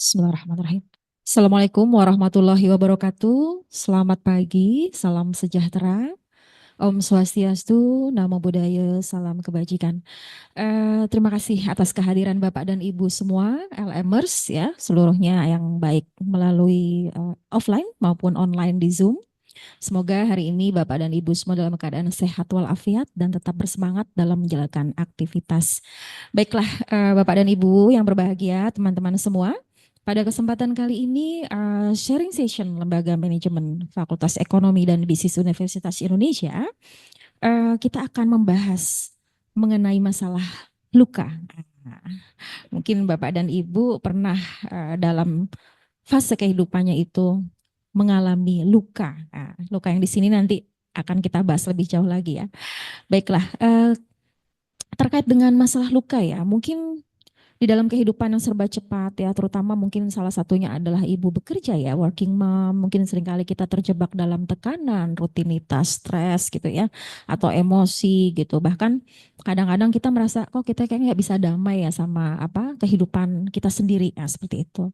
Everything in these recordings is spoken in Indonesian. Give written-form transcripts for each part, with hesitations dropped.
Bismillahirrahmanirrahim. Assalamualaikum warahmatullahi wabarakatuh. Selamat pagi, salam sejahtera. Om Swastiastu, Namo Buddhaya, salam kebajikan. Terima kasih atas kehadiran Bapak dan Ibu semua, LMers ya, seluruhnya yang baik melalui offline maupun online di Zoom. Semoga hari ini Bapak dan Ibu semua dalam keadaan sehat walafiat dan tetap bersemangat dalam menjalankan aktivitas. Baiklah, Bapak dan Ibu yang berbahagia, teman-teman semua. Pada kesempatan kali ini, sharing session Lembaga Manajemen Fakultas Ekonomi dan Bisnis Universitas Indonesia, kita akan membahas mengenai masalah luka. Nah, mungkin Bapak dan Ibu pernah dalam fase kehidupannya itu mengalami luka. Nah, luka yang di sini nanti akan kita bahas lebih jauh lagi ya. Baiklah, terkait dengan masalah luka ya, mungkin di dalam kehidupan yang serba cepat ya, terutama mungkin salah satunya adalah ibu bekerja ya, working mom, mungkin seringkali kita terjebak dalam tekanan, rutinitas, stres gitu ya, atau emosi gitu. Bahkan kadang-kadang kita merasa kok kita kayaknya nggak bisa damai ya sama apa kehidupan kita sendiri ya, seperti itu.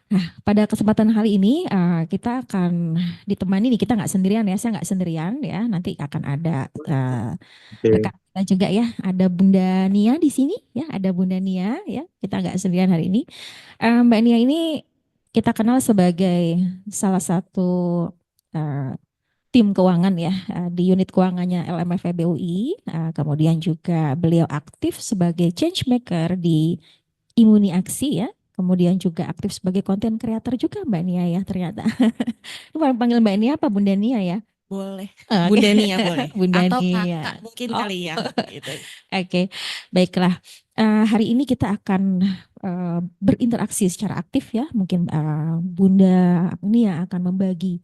Nah, pada kesempatan kali ini kita akan ditemani nih, kita nggak sendirian ya, saya nggak sendirian ya, nanti akan ada Oke, rekan kita juga ya, ada Bunda Nia di sini ya, ada Bunda Nia ya, kita nggak sendirian hari ini. Mbak Nia ini kita kenal sebagai salah satu eh, tim keuangan ya di unit keuangannya LMFEB UI, kemudian juga beliau aktif sebagai change maker di Imuni Aksi ya. Kemudian juga aktif sebagai konten kreator juga Mbak Nia ya ternyata. Panggil Mbak Nia apa Bunda Nia ya? Boleh. Oke, Bunda Nia boleh. Bunda Atau kakak Nia. mungkin Oh, kali ya. Gitu. oke. Baiklah. Hari ini kita akan berinteraksi secara aktif ya. Mungkin Bunda Nia akan membagi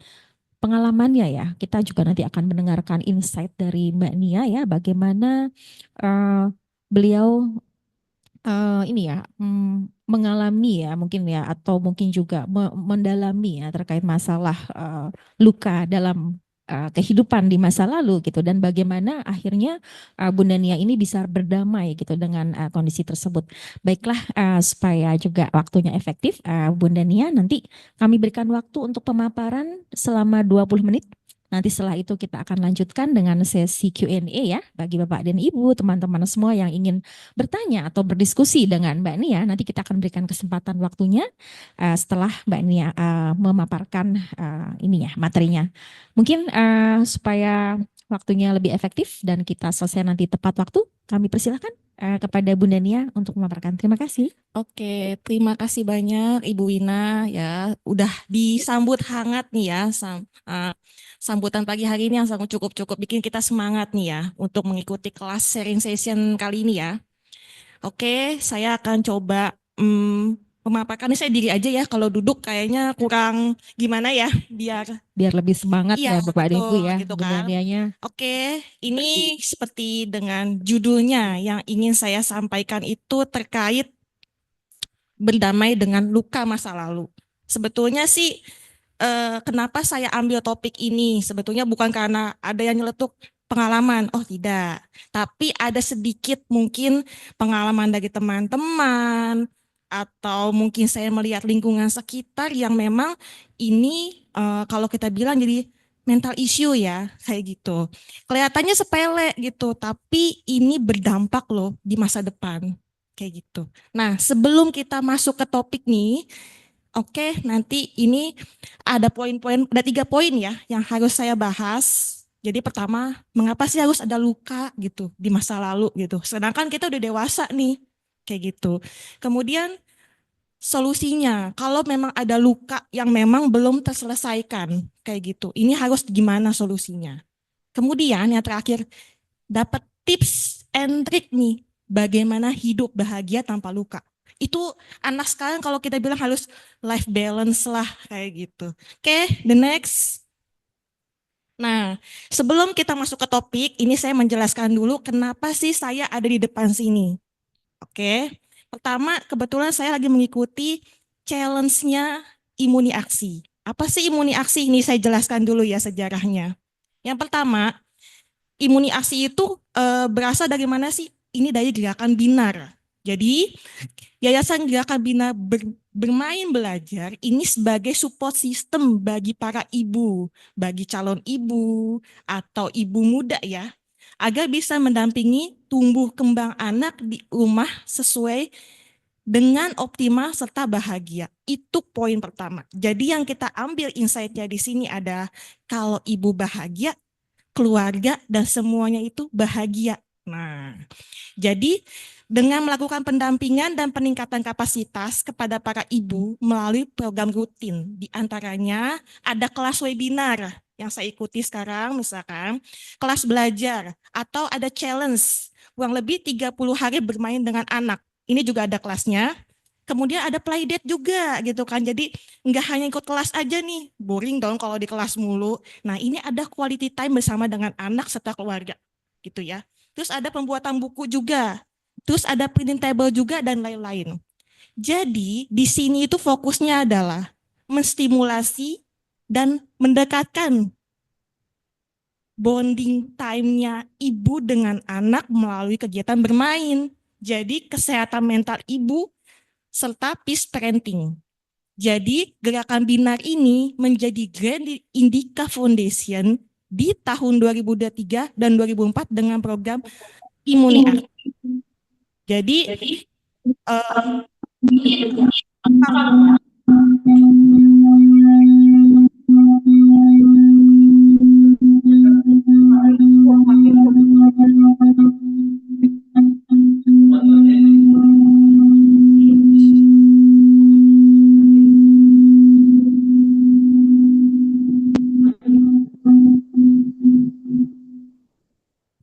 pengalamannya ya. Kita juga nanti akan mendengarkan insight dari Mbak Nia ya. Bagaimana eh, beliau ini ya mengalami ya mungkin ya atau mungkin juga mendalami ya terkait masalah luka dalam kehidupan di masa lalu gitu dan bagaimana akhirnya Bunda Nia ini bisa berdamai gitu dengan kondisi tersebut. Baiklah supaya juga waktunya efektif Bunda Nia nanti kami berikan waktu untuk pemaparan selama 20 menit. Nanti setelah itu kita akan lanjutkan dengan sesi Q&A ya bagi Bapak dan Ibu, teman-teman semua yang ingin bertanya atau berdiskusi dengan Mbak Nia, nanti kita akan berikan kesempatan waktunya setelah Mbak Nia memaparkan ini ya materinya. Mungkin supaya waktunya lebih efektif dan kita selesai nanti tepat waktu, kami persilahkan kepada Bunda Nia untuk memaparkan. Terima kasih. Oke, terima kasih banyak Ibu Wina ya. Udah disambut hangat nih ya. Sambutan pagi hari ini yang sangat cukup bikin kita semangat nih ya untuk mengikuti kelas sharing session kali ini ya. Oke, saya akan coba memaparkan ini saya diri aja ya. Kalau duduk kayaknya kurang gimana ya biar Biar lebih semangat iya ya Bapak dan betul Ibu ya, gitu Bunda kan. Nianya. Oke, ini seperti dengan judulnya yang ingin saya sampaikan itu terkait berdamai dengan luka masa lalu. Sebetulnya sih kenapa saya ambil topik ini? Sebetulnya bukan karena ada yang nyeletuk pengalaman, oh tidak. Tapi ada sedikit mungkin pengalaman dari teman-teman atau mungkin saya melihat lingkungan sekitar yang memang ini kalau kita bilang jadi mental issue ya, kayak gitu. Kelihatannya sepele gitu, tapi ini berdampak loh di masa depan, kayak gitu. Nah, sebelum kita masuk ke topik nih, oke, nanti ini ada poin-poin, ada 3 poin ya yang harus saya bahas. Jadi pertama, mengapa sih harus ada luka gitu di masa lalu gitu. Sedangkan kita udah dewasa nih, kayak gitu. Kemudian solusinya, kalau memang ada luka yang memang belum terselesaikan, kayak gitu. Ini harus gimana solusinya. Kemudian yang terakhir, dapat tips and trick nih, bagaimana hidup bahagia tanpa luka. Itu anak sekarang kalau kita bilang harus life balance lah kayak gitu. Oke, the next. Nah, sebelum kita masuk ke topik, ini saya menjelaskan dulu kenapa sih saya ada di depan sini. Oke, pertama kebetulan saya lagi mengikuti challenge-nya Imuni Aksi. Apa sih Imuni Aksi? Ini saya jelaskan dulu ya sejarahnya. Yang pertama, Imuni Aksi itu berasal dari mana sih? Ini dari gerakan Binar. Jadi Yayasan Gerakan Bina Bermain Belajar ini sebagai support system bagi para ibu, bagi calon ibu atau ibu muda ya, agar bisa mendampingi tumbuh kembang anak di rumah sesuai dengan optimal serta bahagia. Itu poin pertama. Jadi yang kita ambil insight-nya di sini ada kalau ibu bahagia, keluarga dan semuanya itu bahagia. Nah, jadi dengan melakukan pendampingan dan peningkatan kapasitas kepada para ibu melalui program rutin, di antaranya ada kelas webinar yang saya ikuti sekarang, misalkan kelas belajar atau ada challenge kurang lebih 30 hari bermain dengan anak. Ini juga ada kelasnya. Kemudian ada playdate juga gitu kan. Jadi nggak hanya ikut kelas aja nih, boring dong kalau di kelas mulu. Nah ini ada quality time bersama dengan anak serta keluarga gitu ya. Terus ada pembuatan buku juga. Terus ada printing table juga dan lain-lain. Jadi di sini itu fokusnya adalah menstimulasi dan mendekatkan bonding time-nya ibu dengan anak melalui kegiatan bermain. Jadi kesehatan mental ibu serta peace parenting. Jadi gerakan Binar ini menjadi Grand Indica Foundation di tahun 2023 dan 2004 dengan program Imuni Aksi. Jadi uh,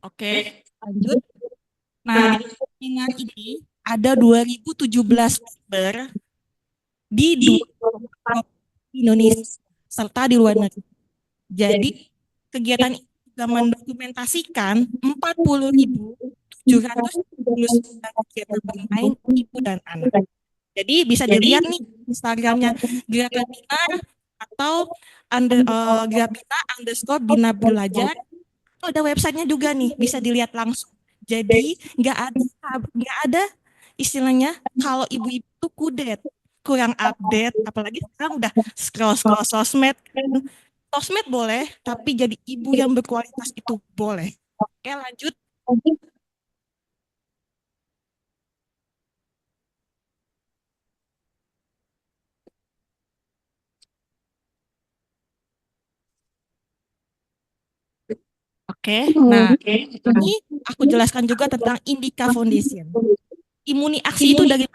oke, lanjut. Nah, Binar ini ada 2017 member di dua Indonesia serta di luar negeri. Jadi kegiatan ini juga mendokumentasikan 40.779 kegiatan bermain ibu dan anak. Jadi bisa dilihat nih Instagramnya Gerakan Bina atau Bina underscore Bina Belajar. Oh, ada websitenya juga nih, bisa dilihat langsung. Jadi nggak ada istilahnya kalau ibu-ibu tuh kudet, kurang update, apalagi sekarang udah scroll scroll sosmed. Sosmed boleh, tapi jadi ibu yang berkualitas itu boleh. Oke, lanjut. Oke, nah ini aku jelaskan juga tentang Indica Foundation. Imuni Aksi itu dari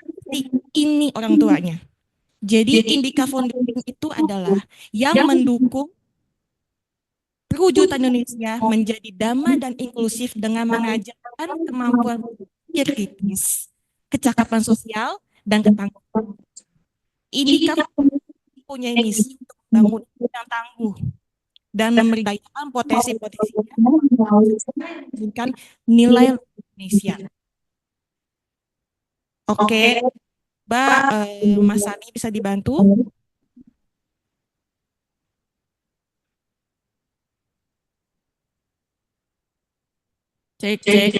ini orang tuanya. Jadi Indica Foundation itu adalah yang mendukung perwujudan Indonesia menjadi damai dan inklusif dengan mengajarkan kemampuan berpikir kritis, kecakapan sosial, dan ketangguhan. Indica punya misi untuk membangun yang tangguh dan memberdayakan potensi-potensinya dengan nilai Indonesia. Oke, Mbak Mas Sani bisa dibantu? Cek, cek.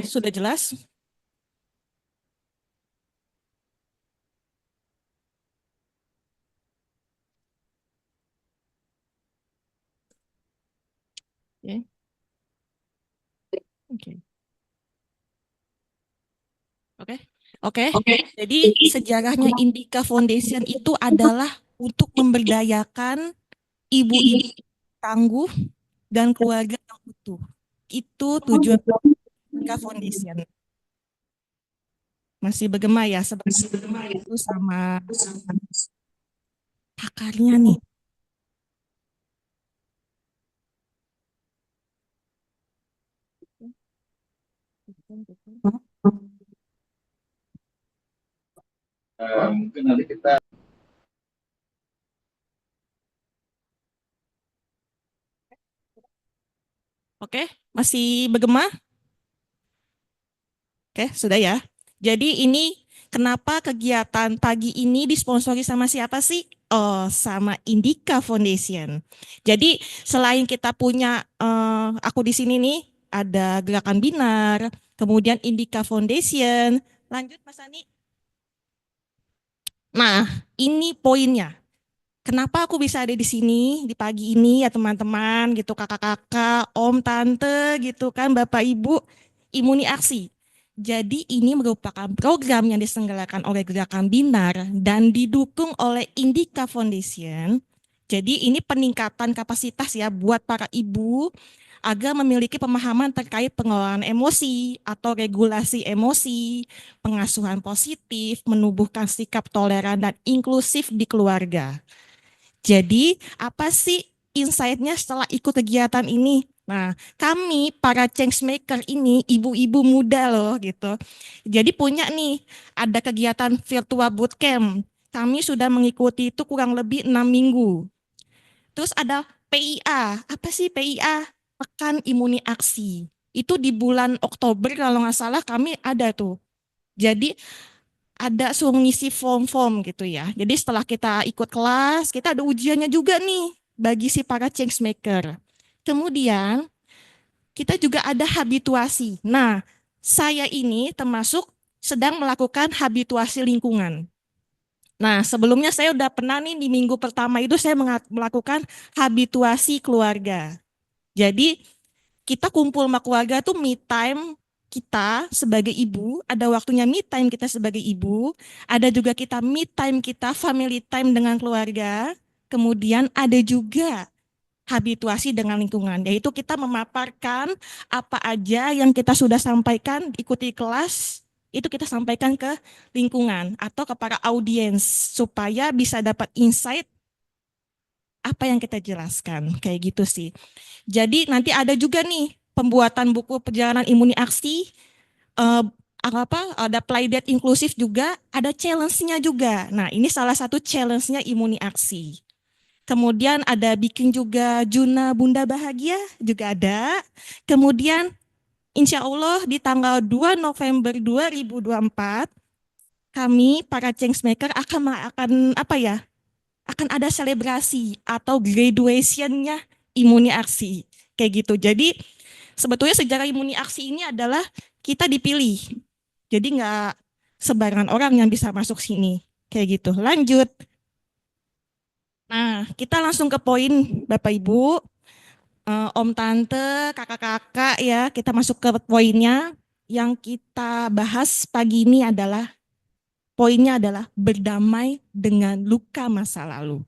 Sudah jelas? Oke. Oke. Oke. Oke. Jadi sejarahnya Indica Foundation itu adalah untuk memberdayakan ibu-ibu tangguh dan keluarga yang utuh. Itu tujuan Indica Foundation. Masih bergema ya sebenarnya itu sama akarnya nih. Mungkin nanti kita Oke, masih bergema? Oke, sudah ya. Jadi ini Kenapa kegiatan pagi ini disponsori sama siapa sih? Oh, sama Indika Foundation. Jadi selain kita punya, aku di sini nih ada Gerakan Binar, kemudian Indika Foundation. Lanjut Mas Ani. Nah, ini poinnya. Kenapa aku bisa ada di sini di pagi ini ya teman-teman gitu, kakak-kakak, om, tante gitu kan, bapak, ibu, Imuni Aksi. Jadi ini merupakan program yang diselenggarakan oleh Gerakan Binar dan didukung oleh Indika Foundation. Jadi ini peningkatan kapasitas ya buat para ibu agar memiliki pemahaman terkait pengelolaan emosi atau regulasi emosi, pengasuhan positif, menumbuhkan sikap toleran dan inklusif di keluarga. Jadi, apa sih insight-nya setelah ikut kegiatan ini? Nah, kami para changemaker ini ibu-ibu muda loh gitu. Jadi punya nih, ada kegiatan virtual bootcamp. Kami sudah mengikuti itu kurang lebih 6 minggu. Terus ada PIA. Apa sih PIA? Pekan Imuni Aksi. Itu di bulan Oktober kalau nggak salah kami ada tuh. Jadi ada suruh ngisi form-form gitu ya. Jadi setelah kita ikut kelas, kita ada ujiannya juga nih bagi si para change maker. Kemudian kita juga ada habituasi. Nah, saya ini termasuk sedang melakukan habituasi lingkungan. Nah, sebelumnya saya udah pernah nih di minggu pertama itu saya melakukan habituasi keluarga. Jadi kita kumpul sama keluarga tuh me time kita sebagai ibu, ada waktunya me time kita sebagai ibu, ada juga kita me time kita family time dengan keluarga, kemudian ada juga habituasi dengan lingkungan, yaitu kita memaparkan apa aja yang kita sudah sampaikan, ikuti kelas, itu kita sampaikan ke lingkungan atau ke para audiens supaya bisa dapat insight apa yang kita jelaskan, kayak gitu sih. Jadi nanti ada juga nih pembuatan buku perjalanan Imuni Aksi, eh, ada playdate inklusif juga, ada challenge-nya juga. Nah, ini salah satu challenge-nya Imuni Aksi. Kemudian ada bikin juga Juna Bunda Bahagia juga ada. Kemudian insya Allah di tanggal 2 November 2024 kami para Changemaker akan apa ya? Akan ada selebrasi atau graduation-nya Imuni Aksi. Kayak gitu. Jadi sebetulnya sejarah Imuni Aksi ini adalah kita dipilih. Jadi nggak sembarangan orang yang bisa masuk sini. Kayak gitu. Lanjut. Nah, kita langsung ke poin Bapak Ibu, Om Tante, kakak-kakak ya. Kita masuk ke poinnya. Yang kita bahas pagi ini adalah poinnya adalah berdamai dengan luka masa lalu.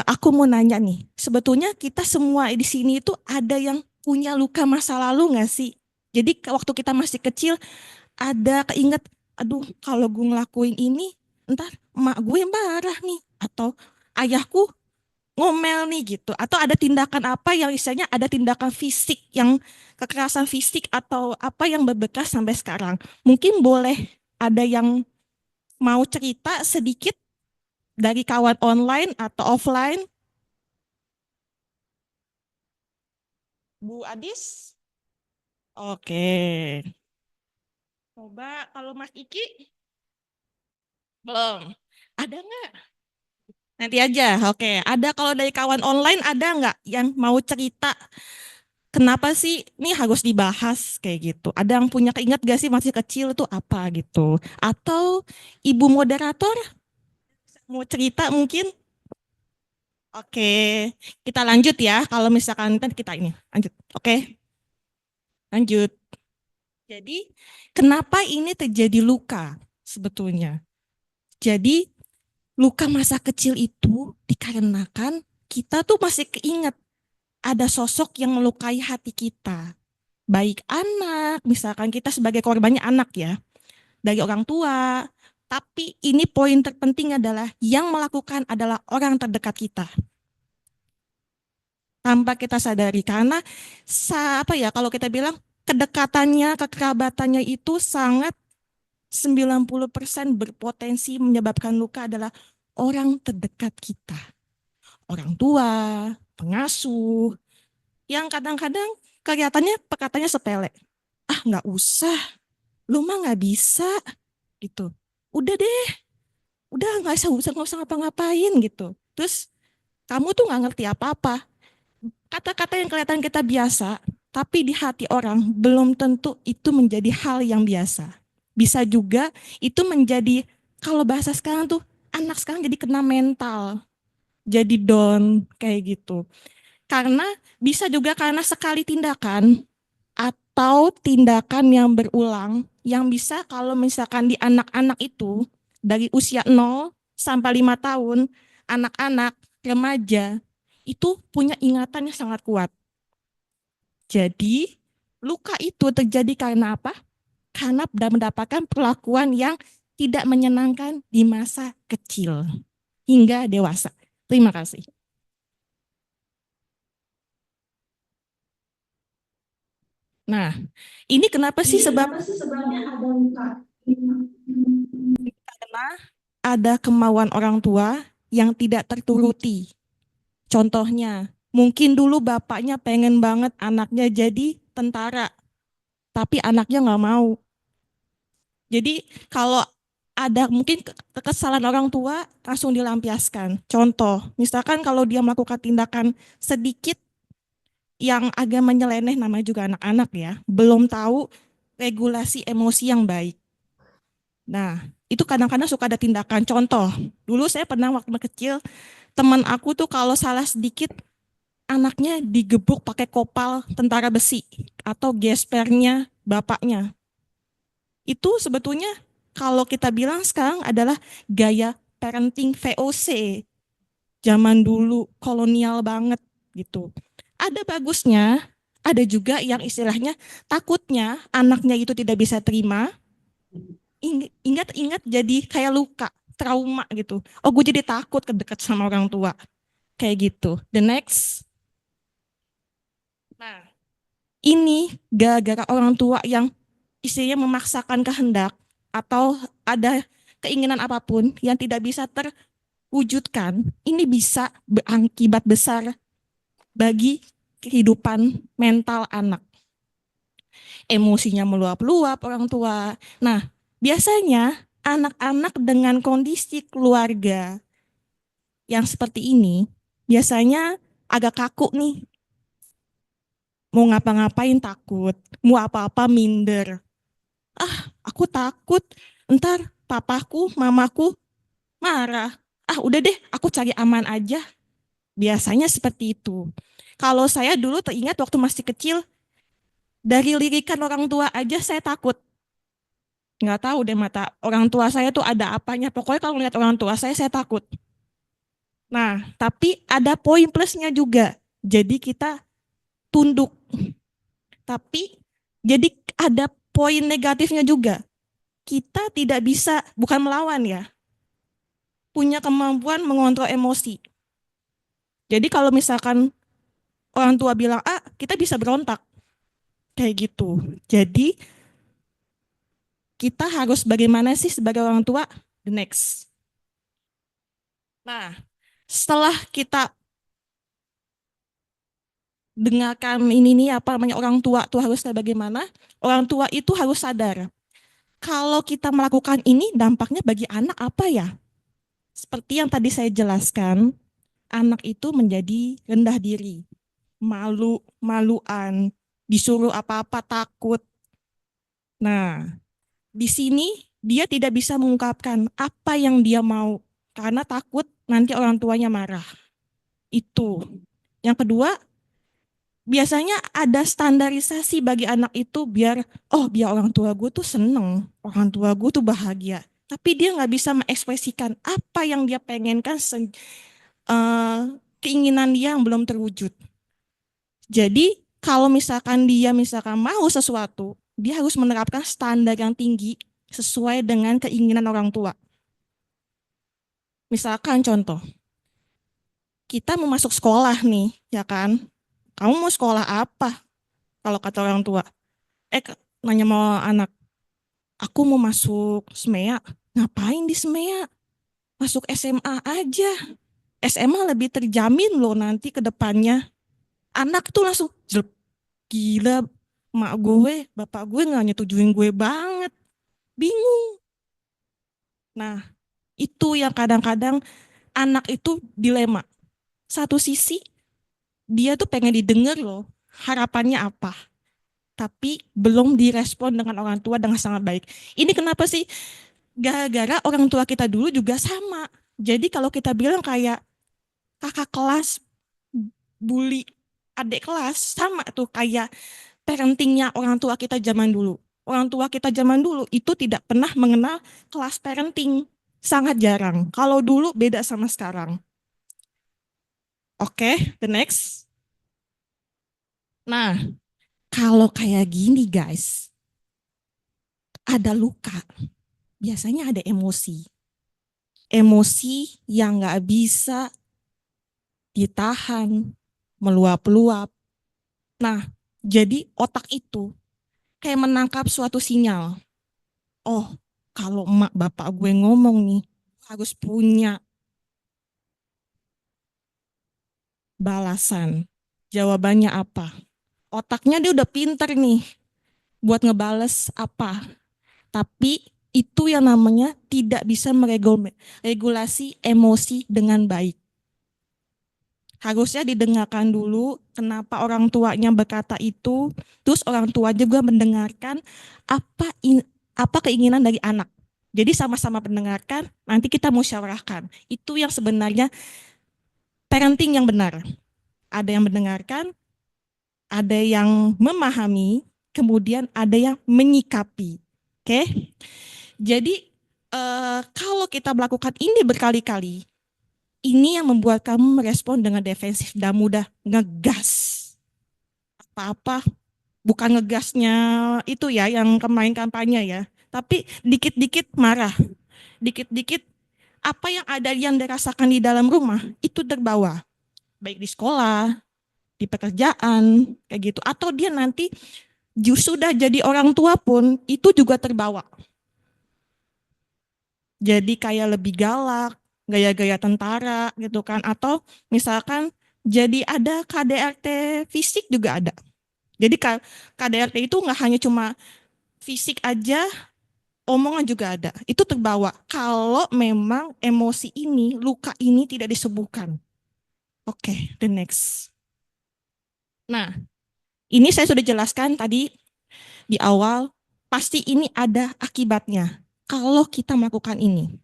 Aku mau nanya nih, sebetulnya kita semua di sini itu ada yang punya luka masa lalu nggak sih? Jadi waktu kita masih kecil ada keinget, aduh kalau gue ngelakuin ini, entar emak gue marah nih, atau ayahku ngomel nih gitu, atau ada tindakan apa yang istilahnya ada tindakan fisik yang kekerasan fisik atau apa yang berbekas sampai sekarang. Mungkin boleh ada yang mau cerita sedikit dari kawan online atau offline, Bu Adis? Oke. Coba kalau Mas Iki belum. Ada nggak? Nanti aja. Oke. Ada kalau dari kawan online ada nggak yang mau cerita kenapa sih ini harus dibahas kayak gitu? Ada yang punya keinget gak sih masih kecil tuh apa gitu? Atau ibu moderator mau cerita mungkin? Oke. Kita lanjut ya. Kalau misalkan nanti kita ini lanjut. Oke. Lanjut. Jadi kenapa ini terjadi luka sebetulnya? Jadi luka masa kecil itu dikarenakan kita tuh masih keinget ada sosok yang melukai hati kita. Baik anak, misalkan kita sebagai korbannya anak ya, dari orang tua. Tapi ini poin terpenting adalah yang melakukan adalah orang terdekat kita. Tanpa kita sadari. Karena apa ya, kalau kita bilang kedekatannya, kekerabatannya itu sangat 90% berpotensi menyebabkan luka adalah orang terdekat kita. Orang tua, pengasuh, yang kadang-kadang kelihatannya perkataannya sepele. Ah, nggak usah, lu mah nggak bisa. gitu. Udah deh, udah nggak usah ngapa-ngapain gitu. Terus kamu tuh nggak ngerti apa-apa. Kata-kata yang kelihatan kita biasa, tapi di hati orang belum tentu itu menjadi hal yang biasa. Bisa juga itu menjadi, kalau bahasa sekarang tuh, anak sekarang jadi kena mental, jadi down kayak gitu. Karena bisa juga karena sekali tindakan atau tindakan yang berulang yang bisa kalau misalkan di anak-anak itu dari usia 0 sampai 5 tahun, anak-anak, remaja itu punya ingatan yang sangat kuat. Jadi luka itu terjadi karena apa? Karena mendapatkan perlakuan yang tidak menyenangkan di masa kecil hingga dewasa. Terima kasih. Nah, ini kenapa sih sebab? Karena ada kemauan orang tua yang tidak terturuti. Contohnya, mungkin dulu bapaknya pengen banget anaknya jadi tentara, tapi anaknya nggak mau. Jadi kalau ada mungkin kekesalan orang tua langsung dilampiaskan. Contoh, misalkan kalau dia melakukan tindakan sedikit yang agak menyeleneh, namanya juga anak-anak ya, belum tahu regulasi emosi yang baik. Nah, itu kadang-kadang suka ada tindakan. Contoh, dulu saya pernah waktu kecil, teman aku tuh kalau salah sedikit, anaknya digebuk pakai kopal tentara besi atau gespernya bapaknya. Itu sebetulnya kalau kita bilang sekarang adalah gaya parenting VOC. Zaman dulu kolonial banget gitu. Ada bagusnya, ada juga yang istilahnya takutnya anaknya itu tidak bisa terima, ingat-ingat jadi kayak luka, trauma gitu. Oh, gue jadi takut kedekat sama orang tua. Kayak gitu. The next. Nah, ini gara-gara orang tua yang istilahnya memaksakan kehendak atau ada keinginan apapun yang tidak bisa terwujudkan, ini bisa berakibat besar bagi kehidupan mental anak. Emosinya meluap-luap orang tua. Nah, biasanya anak-anak dengan kondisi keluarga yang seperti ini biasanya agak kaku nih. Mau ngapa-ngapain takut, mau apa-apa minder. Ah, aku takut ntar papaku, mamaku marah. Ah, udah deh, aku cari aman aja. Biasanya seperti itu. Kalau saya dulu teringat waktu masih kecil, dari lirikan orang tua aja saya takut. Nggak tahu deh mata orang tua saya tuh ada apanya. Pokoknya kalau lihat orang tua saya takut. Nah, tapi ada poin plusnya juga. Jadi kita tunduk. Tapi jadi ada poin negatifnya juga. Kita tidak bisa, bukan melawan ya, punya kemampuan mengontrol emosi. Jadi kalau misalkan orang tua bilang A, kita bisa berontak. Kayak gitu. Jadi kita harus bagaimana sih sebagai orang tua? The next. Nah, setelah kita dengarkan ini nih apa namanya orang tua tuh harus kayak bagaimana, orang tua itu harus sadar kalau kita melakukan ini dampaknya bagi anak apa ya? Seperti yang tadi saya jelaskan, anak itu menjadi rendah diri, malu, maluan, disuruh apa-apa takut. Nah, di sini dia tidak bisa mengungkapkan apa yang dia mau karena takut nanti orang tuanya marah. Itu. Yang kedua, biasanya ada standarisasi bagi anak itu biar orang tua gue tuh seneng, orang tua gue tuh bahagia. Tapi dia nggak bisa mengekspresikan apa yang dia pengenkan, uh, keinginan dia yang belum terwujud. Jadi kalau misalkan dia misalkan mau sesuatu, dia harus menerapkan standar yang tinggi sesuai dengan keinginan orang tua. Misalkan contoh, kita mau masuk sekolah nih, ya kan? Kamu mau sekolah apa? Kalau kata orang tua. Nanya mau anak, aku mau masuk SMEA. Ngapain di SMEA? Masuk SMA aja. SMA lebih terjamin loh nanti ke depannya. Anak tuh langsung, gila, mak gue, bapak gue nggak nyetujuin gue banget. Bingung. Nah, itu yang kadang-kadang anak itu dilema. Satu sisi dia tuh pengen didengar loh, harapannya apa. Tapi belum direspon dengan orang tua dengan sangat baik. Ini kenapa sih? Gara-gara orang tua kita dulu juga sama. Jadi kalau kita bilang kayak kakak kelas bully adik kelas, sama tuh kayak parentingnya orang tua kita zaman dulu. Orang tua kita zaman dulu itu tidak pernah mengenal kelas parenting. Sangat jarang. Kalau dulu beda sama sekarang. Oke, the next. Nah, kalau kayak gini guys, ada luka, biasanya ada emosi. Emosi yang nggak bisa ditahan, meluap-luap. Nah, jadi otak itu kayak menangkap suatu sinyal. Oh, kalau emak bapak gue ngomong nih, harus punya balasan. Jawabannya apa? Otaknya dia udah pinter nih buat ngebales apa. Tapi itu yang namanya tidak bisa meregulasi emosi dengan baik. Harusnya didengarkan dulu kenapa orang tuanya berkata itu, terus orang tua juga mendengarkan apa apa keinginan dari anak. Jadi sama-sama mendengarkan, nanti kita musyawarahkan. Itu yang sebenarnya parenting yang benar. Ada yang mendengarkan, ada yang memahami, kemudian ada yang menyikapi. Oke? Jadi kalau kita melakukan ini berkali-kali, ini yang membuat kamu merespon dengan defensif dan mudah ngegas. Apa-apa, bukan ngegasnya itu ya yang kemarin kampanye ya, tapi dikit-dikit marah, dikit-dikit apa yang ada yang dirasakan di dalam rumah itu terbawa, baik di sekolah, di pekerjaan, kayak gitu. Atau dia nanti sudah jadi orang tua pun itu juga terbawa. Jadi kayak lebih galak, gaya-gaya tentara gitu kan. Atau misalkan jadi ada KDRT fisik juga ada. Jadi KDRT itu nggak hanya cuma fisik aja, omongan juga ada. Itu terbawa kalau memang emosi ini, luka ini tidak disembuhkan. Oke, the next. Nah, ini saya sudah jelaskan tadi di awal, pasti ini ada akibatnya kalau kita melakukan ini.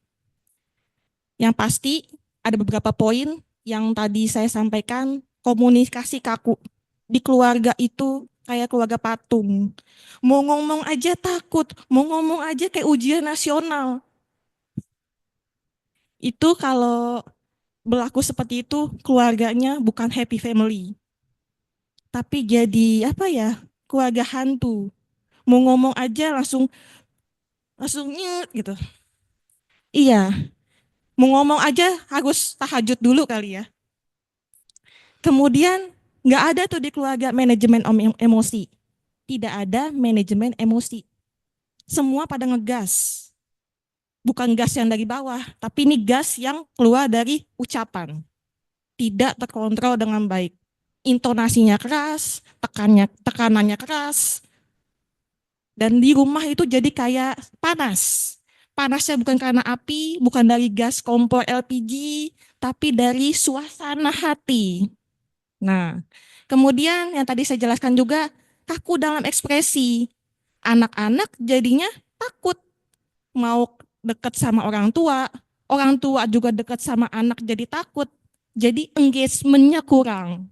Yang pasti ada beberapa poin yang tadi saya sampaikan, komunikasi kaku. Di keluarga itu kayak keluarga patung. Mau ngomong aja takut, mau ngomong aja kayak ujian nasional. Itu kalau berlaku seperti itu, keluarganya bukan happy family. Tapi jadi apa ya, keluarga hantu. Mau ngomong aja langsung langsung nyet gitu. Iya, mau ngomong aja harus tahajud dulu kali ya. Kemudian nggak ada tuh di keluarga manajemen emosi. Tidak ada manajemen emosi. Semua pada ngegas. Bukan gas yang dari bawah, tapi ini gas yang keluar dari ucapan. Tidak terkontrol dengan baik. Intonasinya keras, tekanannya keras, dan di rumah itu jadi kayak panas. Panasnya bukan karena api, bukan dari gas kompor LPG, tapi dari suasana hati. Nah, kemudian yang tadi saya jelaskan juga, kaku dalam ekspresi. Anak-anak jadinya takut mau dekat sama orang tua juga dekat sama anak jadi takut. Jadi engagement-nya kurang.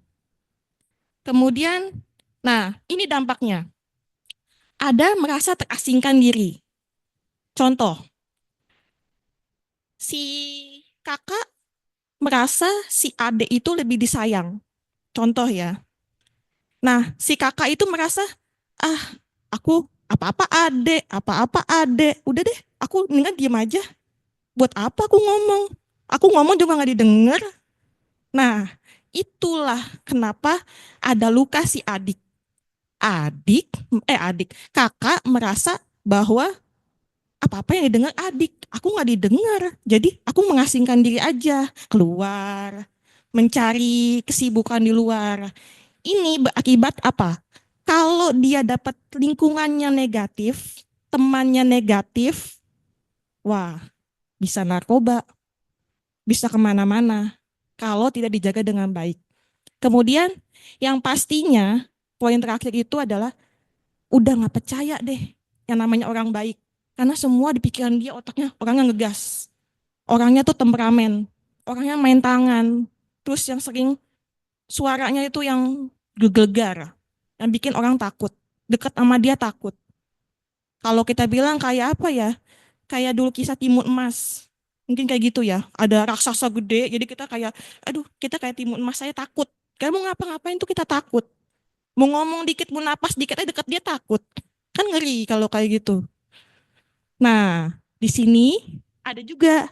Kemudian, nah ini dampaknya. Ada merasa terasingkan diri. Contoh, si kakak merasa si adik itu lebih disayang. Contoh ya. Nah, si kakak itu merasa, ah, aku apa-apa adek, apa-apa adek. Udah deh, aku mendingan diem aja. Buat apa aku ngomong? Aku ngomong juga nggak didengar. Nah, itulah kenapa ada luka si adik. Kakak merasa bahwa apa-apa yang didengar adik, aku nggak didengar. Jadi aku mengasingkan diri aja, keluar, mencari kesibukan di luar. Ini berakibat apa? Kalau dia dapat lingkungannya negatif, temannya negatif, wah, bisa narkoba, bisa kemana-mana kalau tidak dijaga dengan baik. Kemudian yang pastinya poin terakhir itu adalah udah nggak percaya deh yang namanya orang baik. Karena semua di pikiran dia otaknya orangnya ngegas. Orangnya tuh temperamen. Orangnya main tangan. Terus yang sering suaranya itu yang gegar. Yang bikin orang takut. Dekat sama dia takut. Kalau kita bilang kayak apa ya? Kayak dulu kisah Timun Emas. Mungkin kayak gitu ya. Ada raksasa gede. Jadi kita kayak, aduh kita kayak Timun Emas, saya takut. Kayak mau ngapa-ngapain tuh kita takut. Mau ngomong dikit, mau napas dikit aja deket dia takut. Kan ngeri kalau kayak gitu. Nah, di sini ada juga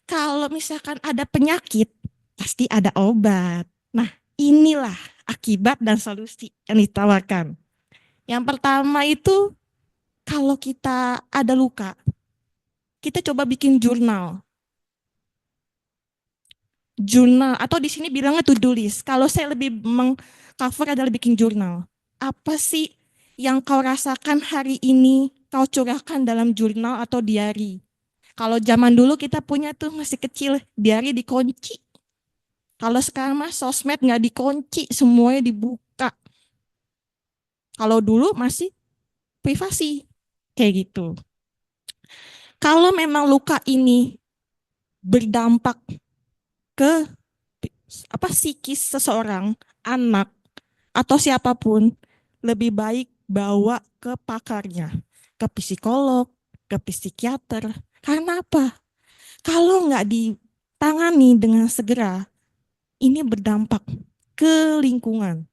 kalau misalkan ada penyakit, pasti ada obat. Nah, inilah akibat dan solusi yang ditawarkan. Yang pertama itu kalau kita ada luka, kita coba bikin jurnal. Jurnal atau di sini bilangnya to-do list. Kalau saya lebih mengcover adalah bikin jurnal. Apa sih yang kau rasakan hari ini kau curahkan dalam jurnal atau diary? Kalau zaman dulu kita punya tuh masih kecil, diary dikunci. Kalau sekarang mah sosmed nggak dikunci, semuanya dibuka. Kalau dulu masih privasi, kayak gitu. Kalau memang luka ini berdampak ke apa psikis seseorang, anak atau siapapun, lebih baik bawa ke pakarnya, ke psikolog, ke psikiater. Karena apa? Kalau nggak ditangani dengan segera, ini berdampak ke lingkungan.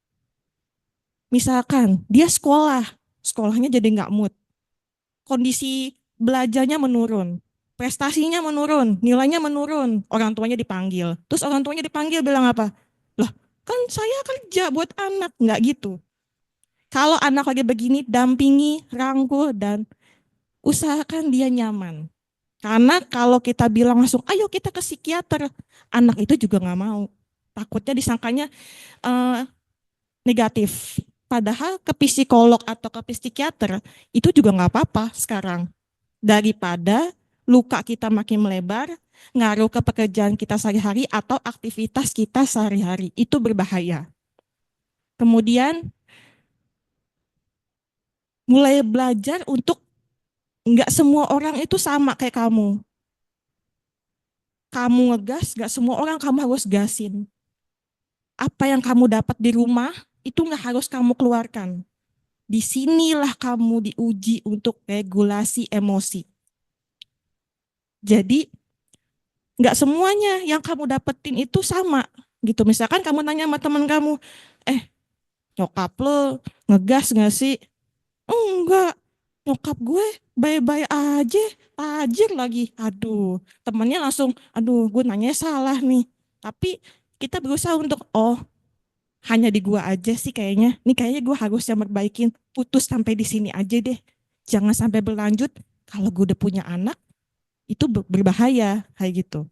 Misalkan dia sekolahnya jadi nggak mood, kondisi belajarnya menurun, prestasinya menurun, nilainya menurun, orang tuanya dipanggil. Terus orang tuanya dipanggil bilang apa? Lah, kan saya kerja buat anak, nggak gitu. Kalau anak lagi begini, dampingi, rangkul, dan usahakan dia nyaman. Karena kalau kita bilang langsung, ayo kita ke psikiater, anak itu juga nggak mau. Takutnya disangkanya eh, negatif. Padahal ke psikolog atau ke psikiater itu juga nggak apa-apa sekarang. Daripada luka kita makin melebar, ngaruh ke pekerjaan kita sehari-hari atau aktivitas kita sehari-hari. Itu berbahaya. Kemudian mulai belajar untuk nggak semua orang itu sama kayak kamu. Kamu ngegas, nggak semua orang kamu harus gasin. Apa yang kamu dapat di rumah, itu nggak harus kamu keluarkan. Disinilah kamu diuji untuk regulasi emosi. Jadi nggak semuanya yang kamu dapetin itu sama gitu. Misalkan kamu nanya sama teman kamu, nyokap lo ngegas nggak sih? Enggak, nyokap gue baik-baik aja, tajir lagi. Aduh, temannya langsung, aduh gue nanya salah nih. Tapi kita berusaha untuk, oh hanya di gua aja sih kayaknya. Nih kayaknya gua harus yang perbaikin, putus sampai di sini aja deh. Jangan sampai berlanjut. Kalau gue udah punya anak, itu berbahaya kayak gitu.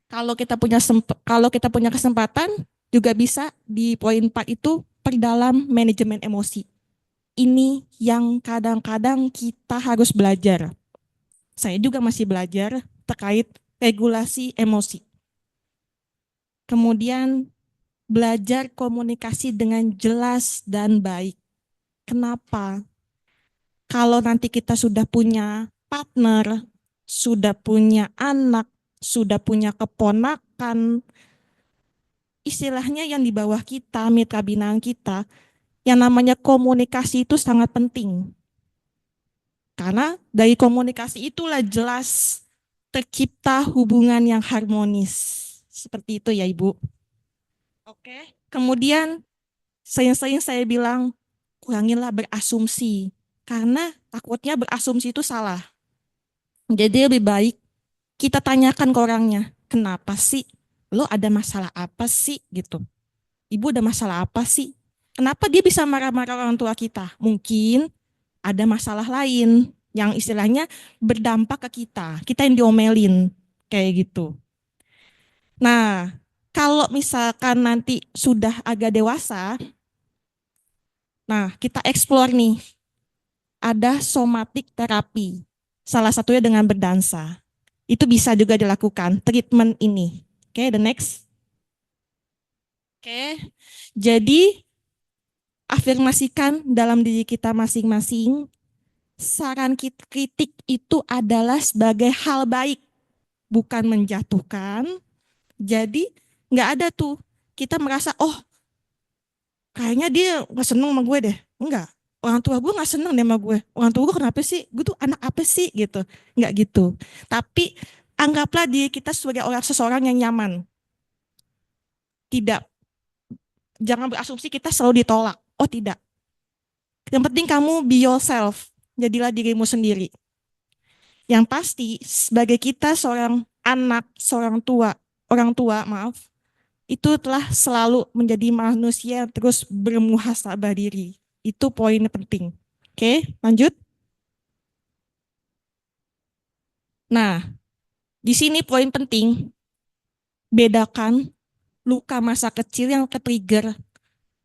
Kalau kita punya kesempatan juga bisa di poin 4 itu perdalam manajemen emosi. Ini yang kadang-kadang kita harus belajar. Saya juga masih belajar terkait regulasi emosi. Kemudian belajar komunikasi dengan jelas dan baik. Kenapa? Kalau nanti kita sudah punya partner, sudah punya anak, sudah punya keponakan, istilahnya yang di bawah kita, mitra binaan kita, yang namanya komunikasi itu sangat penting. Karena dari komunikasi itulah jelas tercipta hubungan yang harmonis. Seperti itu ya Ibu. Oke. Kemudian sering-sering saya bilang, kurangilah berasumsi. Karena takutnya berasumsi itu salah. Jadi lebih baik kita tanyakan ke orangnya, kenapa sih? Lo ada masalah apa sih? Gitu. Ibu ada masalah apa sih? Kenapa dia bisa marah-marah orang tua kita? Mungkin ada masalah lain yang istilahnya berdampak ke kita. Kita yang diomelin kayak gitu. Nah, kalau misalkan nanti sudah agak dewasa, nah kita explore nih, ada somatik terapi. Salah satunya dengan berdansa. Itu bisa juga dilakukan treatment ini. Oke, the next. Oke, jadi afirmasikan dalam diri kita masing-masing. Saran kritik itu adalah sebagai hal baik, bukan menjatuhkan. Jadi nggak ada tuh kita merasa, oh kayaknya dia nggak seneng sama gue deh. Enggak, orang tua gue nggak seneng deh sama gue. Orang tua gue kenapa sih? Gue tuh anak apa sih gitu? Nggak gitu. Tapi anggaplah diri kita sebagai seseorang yang nyaman. Tidak, jangan berasumsi kita selalu ditolak. Oh tidak. Yang penting kamu be yourself. Jadilah dirimu sendiri. Yang pasti sebagai kita seorang anak, seorang tua, orang tua, maaf, itu telah selalu menjadi manusia yang terus bermuhasabah diri. Itu poin penting. Oke, lanjut. Nah, di sini poin penting, bedakan luka masa kecil yang ke-trigger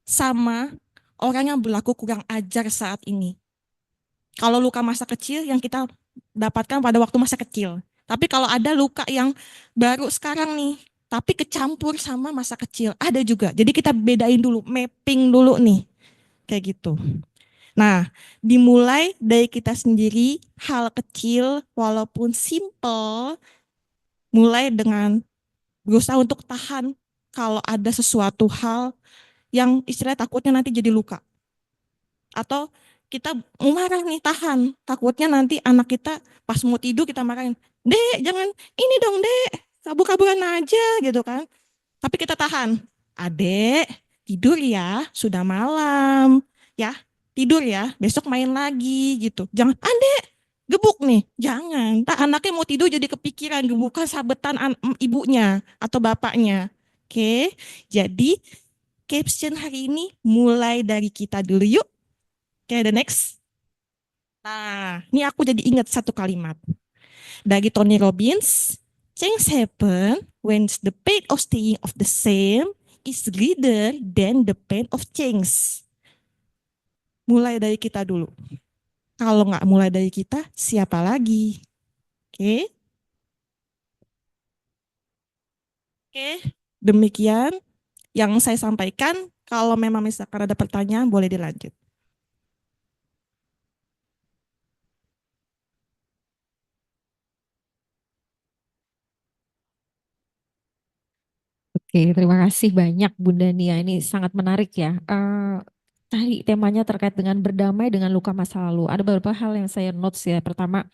sama orang yang berlaku kurang ajar saat ini. Kalau luka masa kecil yang kita dapatkan pada waktu masa kecil. Tapi kalau ada luka yang baru sekarang nih, tapi kecampur sama masa kecil, ada juga. Jadi kita bedain dulu, mapping dulu nih, kayak gitu. Nah, dimulai dari kita sendiri, hal kecil walaupun simple, mulai dengan berusaha untuk tahan kalau ada sesuatu hal yang istilahnya takutnya nanti jadi luka. Atau kita mau marah nih, tahan. Takutnya nanti anak kita pas mau tidur kita marahin, Dek, jangan ini dong, Dek. Kabur-kaburan aja gitu kan. Tapi kita tahan. Adek, tidur ya, sudah malam. Ya, tidur ya, besok main lagi gitu. Jangan, adek, gebuk nih. Jangan. Tak anaknya mau tidur jadi kepikiran gebukan sabetan ibunya atau bapaknya. Oke, jadi caption hari ini mulai dari kita dulu yuk. Oke, the next. Nah, ini aku jadi ingat satu kalimat dari Tony Robbins. Change happen when the pain of staying of the same is greater than the pain of change. Mulai dari kita dulu. Kalau nggak mulai dari kita, siapa lagi? Oke, oke. Demikian yang saya sampaikan. Kalau memang misalkan ada pertanyaan, boleh dilanjut. Oke, terima kasih banyak Bunda Nia. Ini sangat menarik ya. Tadi temanya terkait dengan berdamai dengan luka masa lalu. Ada beberapa hal yang saya notes ya. Pertama,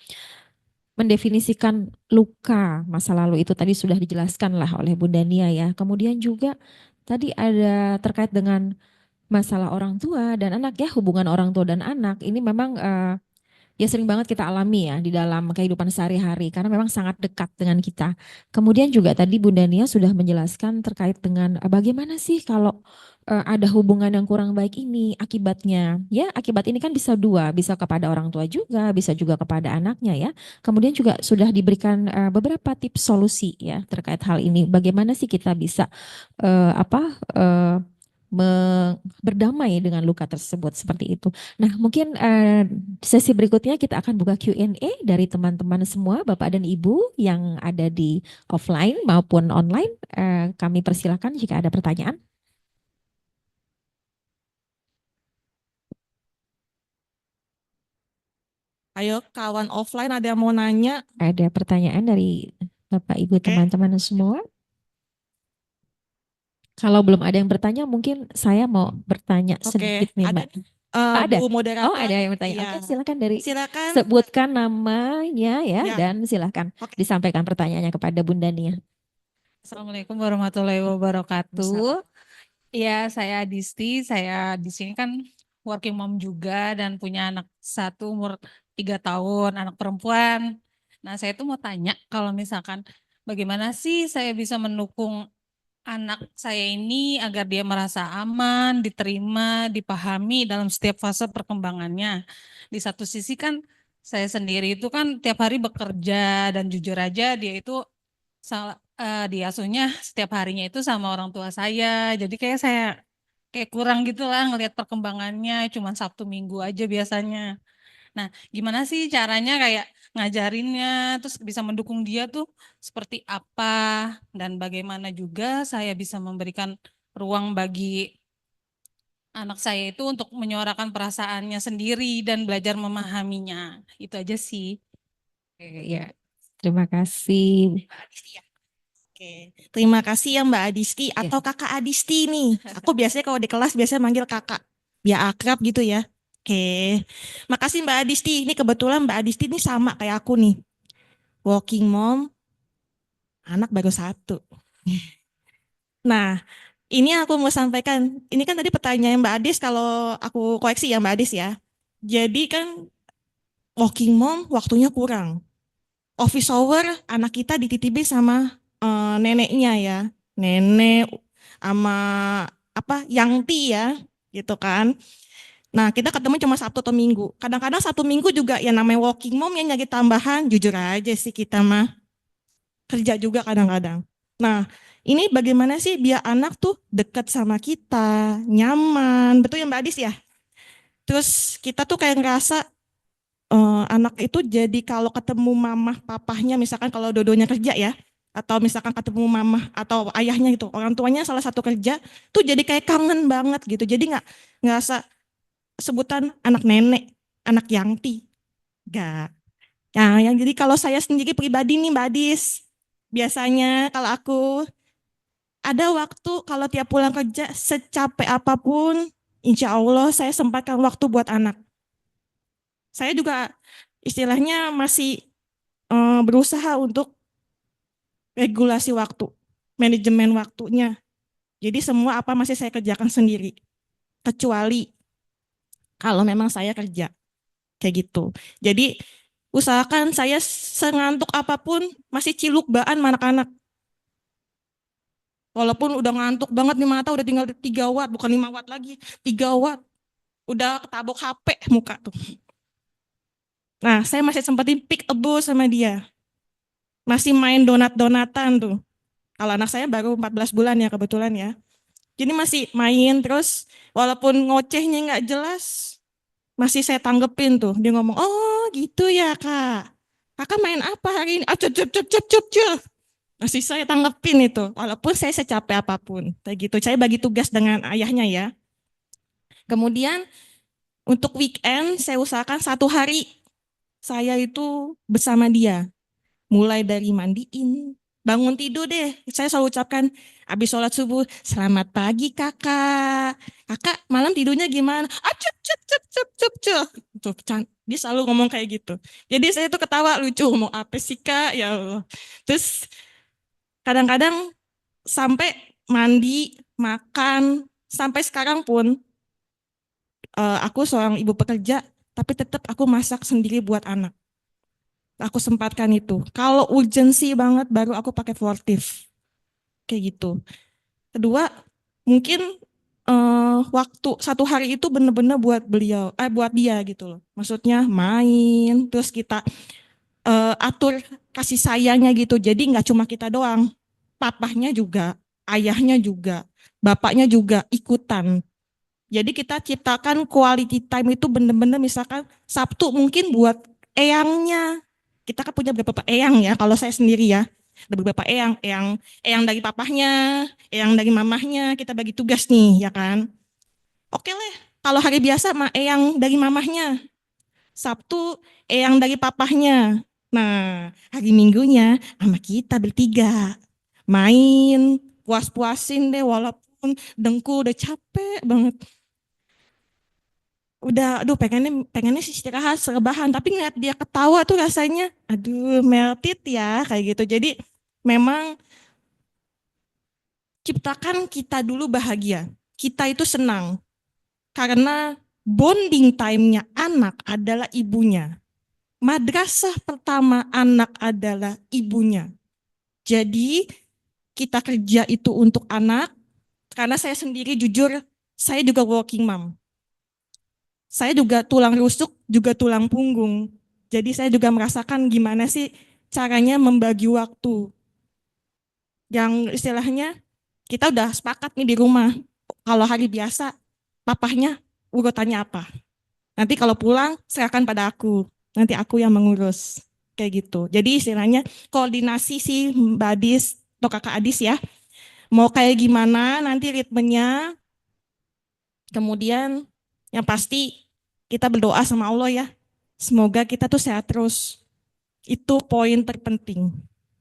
mendefinisikan luka masa lalu itu tadi sudah dijelaskan lah oleh Bunda Nia ya. Kemudian juga tadi ada terkait dengan masalah orang tua dan anak ya, hubungan orang tua dan anak. Ini memang ya sering banget kita alami ya di dalam kehidupan sehari-hari karena memang sangat dekat dengan kita. Kemudian juga tadi Bunda Nia sudah menjelaskan terkait dengan bagaimana sih kalau ada hubungan yang kurang baik ini akibatnya. Ya, akibat ini kan bisa dua, bisa kepada orang tua juga, bisa juga kepada anaknya ya. Kemudian juga sudah diberikan beberapa tips solusi ya terkait hal ini. Bagaimana sih kita bisa apa berdamai dengan luka tersebut seperti itu. Nah, mungkin sesi berikutnya kita akan buka Q&A dari teman-teman semua, Bapak dan Ibu yang ada di offline maupun online. Kami persilakan jika ada pertanyaan. Ayo kawan offline ada yang mau nanya? Ada pertanyaan dari Bapak, Ibu, Oke, teman-teman semua. Kalau belum ada yang bertanya, mungkin saya mau bertanya oke. sedikit nih, Ada Mbak. nih, Ada? Bu Oh, moderator. ada yang bertanya. Iya, Oke, silakan dari silakan. sebutkan namanya ya Ya, dan silakan oke. disampaikan pertanyaannya kepada Bunda Nia. Assalamualaikum warahmatullahi Salam. wabarakatuh. Ya, saya Disti. Saya di sini kan working mom juga dan punya anak satu umur 3 tahun, anak perempuan. Nah, saya tuh mau tanya kalau misalkan bagaimana sih saya bisa mendukung anak saya ini agar dia merasa aman, diterima, dipahami dalam setiap fase perkembangannya. Di satu sisi kan saya sendiri itu kan tiap hari bekerja dan jujur aja dia itu diasuhnya setiap harinya itu sama orang tua saya. Jadi kayak saya kayak kurang gitu lah ngelihat perkembangannya. Cuman Sabtu Minggu aja biasanya. Nah, gimana sih caranya kayak ngajarinnya, terus bisa mendukung dia tuh seperti apa, dan bagaimana juga saya bisa memberikan ruang bagi anak saya itu untuk menyuarakan perasaannya sendiri dan belajar memahaminya. Itu aja sih. Oke, ya. Terima kasih. Mbak Adisti ya? Oke, terima kasih ya Mbak Adisti Ya. atau Kakak Adisti nih. Aku biasanya kalau di kelas biasanya manggil kakak, biar akrab gitu ya. Oke, makasih Mbak Adisti. Ini kebetulan Mbak Adisti ini sama kayak aku nih. Working mom, anak baru satu. Nah, ini aku mau sampaikan. Ini kan tadi pertanyaan Mbak Adis kalau aku koreksi ya Mbak Adis ya. Jadi kan working mom waktunya kurang. Office hour anak kita dititipin sama neneknya ya. Nenek sama apa Yangti ya gitu kan. Nah, kita ketemu cuma Sabtu atau Minggu. Kadang-kadang satu minggu juga ya namanya working mom yang nyari tambahan, jujur aja sih kita mah kerja juga kadang-kadang. Nah, ini bagaimana sih biar anak tuh dekat sama kita, nyaman, betul ya Mbak Adis ya? Terus kita tuh kayak ngerasa anak itu jadi kalau ketemu mamah papahnya, misalkan kalau dodonya kerja ya, atau misalkan ketemu mamah atau ayahnya gitu, orang tuanya salah satu kerja, tuh jadi kayak kangen banget gitu. Jadi nggak ngerasa sebutan anak nenek, anak yangti, nggak. Nah, yang jadi kalau saya sendiri pribadi nih Mbak Adis, biasanya kalau aku ada waktu kalau tiap pulang kerja secapek apapun, insya Allah saya sempatkan waktu buat anak. Saya juga istilahnya masih berusaha untuk regulasi waktu, manajemen waktunya. Jadi semua apa masih saya kerjakan sendiri, kecuali kalau memang saya kerja kayak gitu. Jadi usahakan saya sengantuk apapun masih ciluk baan anak-anak. Walaupun udah ngantuk banget nih mata udah tinggal 3 watt, bukan 5 watt lagi, 3 watt. Udah ketabok HP muka tuh. Nah, saya masih sempetin peekaboo sama dia. Masih main donat-donatan tuh. Kalau anak saya baru 14 bulan ya kebetulan ya. Jadi masih main terus walaupun ngocehnya nggak jelas, masih saya tanggepin tuh. Dia ngomong, oh gitu ya kak. Kakak main apa hari ini? Ah, cup, cup, cup, cup, cup, cup. Masih saya tanggepin itu. Walaupun saya secapek apapun. Kayak gitu. Saya bagi tugas dengan ayahnya ya. Kemudian untuk weekend saya usahakan 1 hari saya itu bersama dia. Mulai dari mandiin, bangun tidur deh. Saya selalu ucapkan habis sholat subuh, selamat pagi kakak. Kakak malam tidurnya gimana? Ah, cup, cup, cup, cup, cup, cup. Tuh, dia selalu ngomong kayak gitu. Jadi saya tuh ketawa lucu, ngomong apa sih kak? Ya Allah. Terus kadang-kadang sampai mandi, makan, sampai sekarang pun aku seorang ibu pekerja, tapi tetap aku masak sendiri buat anak. Aku sempatkan itu. Kalau urgensi banget baru aku pakai Fortif. Kayak gitu. Kedua, mungkin waktu 1 hari itu bener-bener buat beliau, buat dia gitu loh. Maksudnya main, terus kita atur kasih sayangnya gitu. Jadi nggak cuma kita doang, papahnya juga, ayahnya juga, bapaknya juga ikutan. Jadi kita ciptakan quality time itu bener-bener misalkan Sabtu mungkin buat eyangnya. Kita kan punya beberapa eyang ya, kalau saya sendiri ya. Ada beberapa eyang, eyang dari papahnya, eyang dari mamahnya, kita bagi tugas nih, ya kan. Oke lah, kalau hari biasa mah eyang dari mamahnya, Sabtu eyang dari papahnya. Nah, hari Minggunya sama kita bertiga. Main, puas-puasin deh walaupun dengku udah capek banget. Udah aduh pengennya sih istirahat serbahan tapi ngeliat dia ketawa tuh rasanya aduh melted ya kayak gitu. Jadi memang ciptakan kita dulu bahagia, kita itu senang karena bonding time-nya anak adalah ibunya, madrasah pertama anak adalah ibunya. Jadi kita kerja itu untuk anak, karena saya sendiri jujur saya juga working mom. Saya juga tulang rusuk, juga tulang punggung. Jadi saya juga merasakan gimana sih caranya membagi waktu. Yang istilahnya kita udah sepakat nih di rumah. Kalau hari biasa, papahnya urutannya apa? Nanti kalau pulang serahkan pada aku. Nanti aku yang mengurus. Kayak gitu. Jadi istilahnya koordinasi sih Mbak Adis atau Kakak Adis ya. Mau kayak gimana nanti ritmenya. Kemudian yang pasti kita berdoa sama Allah ya. Semoga kita tuh sehat terus. Itu poin terpenting.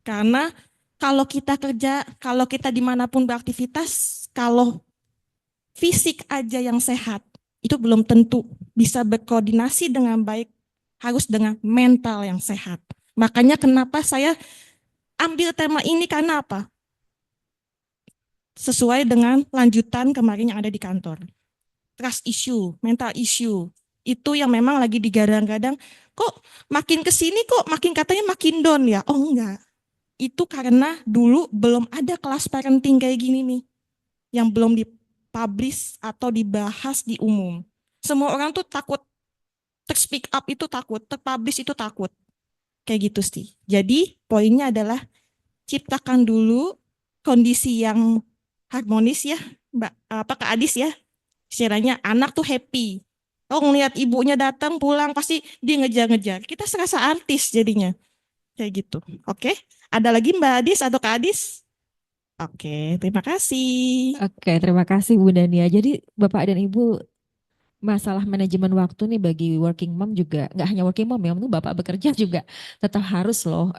Karena kalau kita kerja, kalau kita dimanapun beraktivitas, kalau fisik aja yang sehat, itu belum tentu bisa berkoordinasi dengan baik, harus dengan mental yang sehat. Makanya kenapa saya ambil tema ini karena apa? Sesuai dengan lanjutan kemarin yang ada di kantor. Trust issue, mental issue, itu yang memang lagi digadang-gadang, kok makin kesini kok makin katanya makin down ya? Oh enggak, itu karena dulu belum ada kelas parenting kayak gini nih, yang belum dipublish atau dibahas di umum. Semua orang tuh takut, ter-speak up itu takut, terpublish itu takut. Kayak gitu sih. Jadi poinnya adalah ciptakan dulu kondisi yang harmonis ya, Mbak, Kak Adis ya. Istilahnya anak tuh happy. Oh ngelihat ibunya datang pulang pasti dia ngejar-ngejar. Kita serasa artis jadinya. Kayak gitu. Oke. Ada lagi Mbak Adis atau Kak Adis? Oke, terima kasih. Oke, terima kasih Bu Dania. Jadi Bapak dan Ibu, masalah manajemen waktu nih bagi working mom juga, nggak hanya working mom ya, untuk Bapak bekerja juga tetap harus loh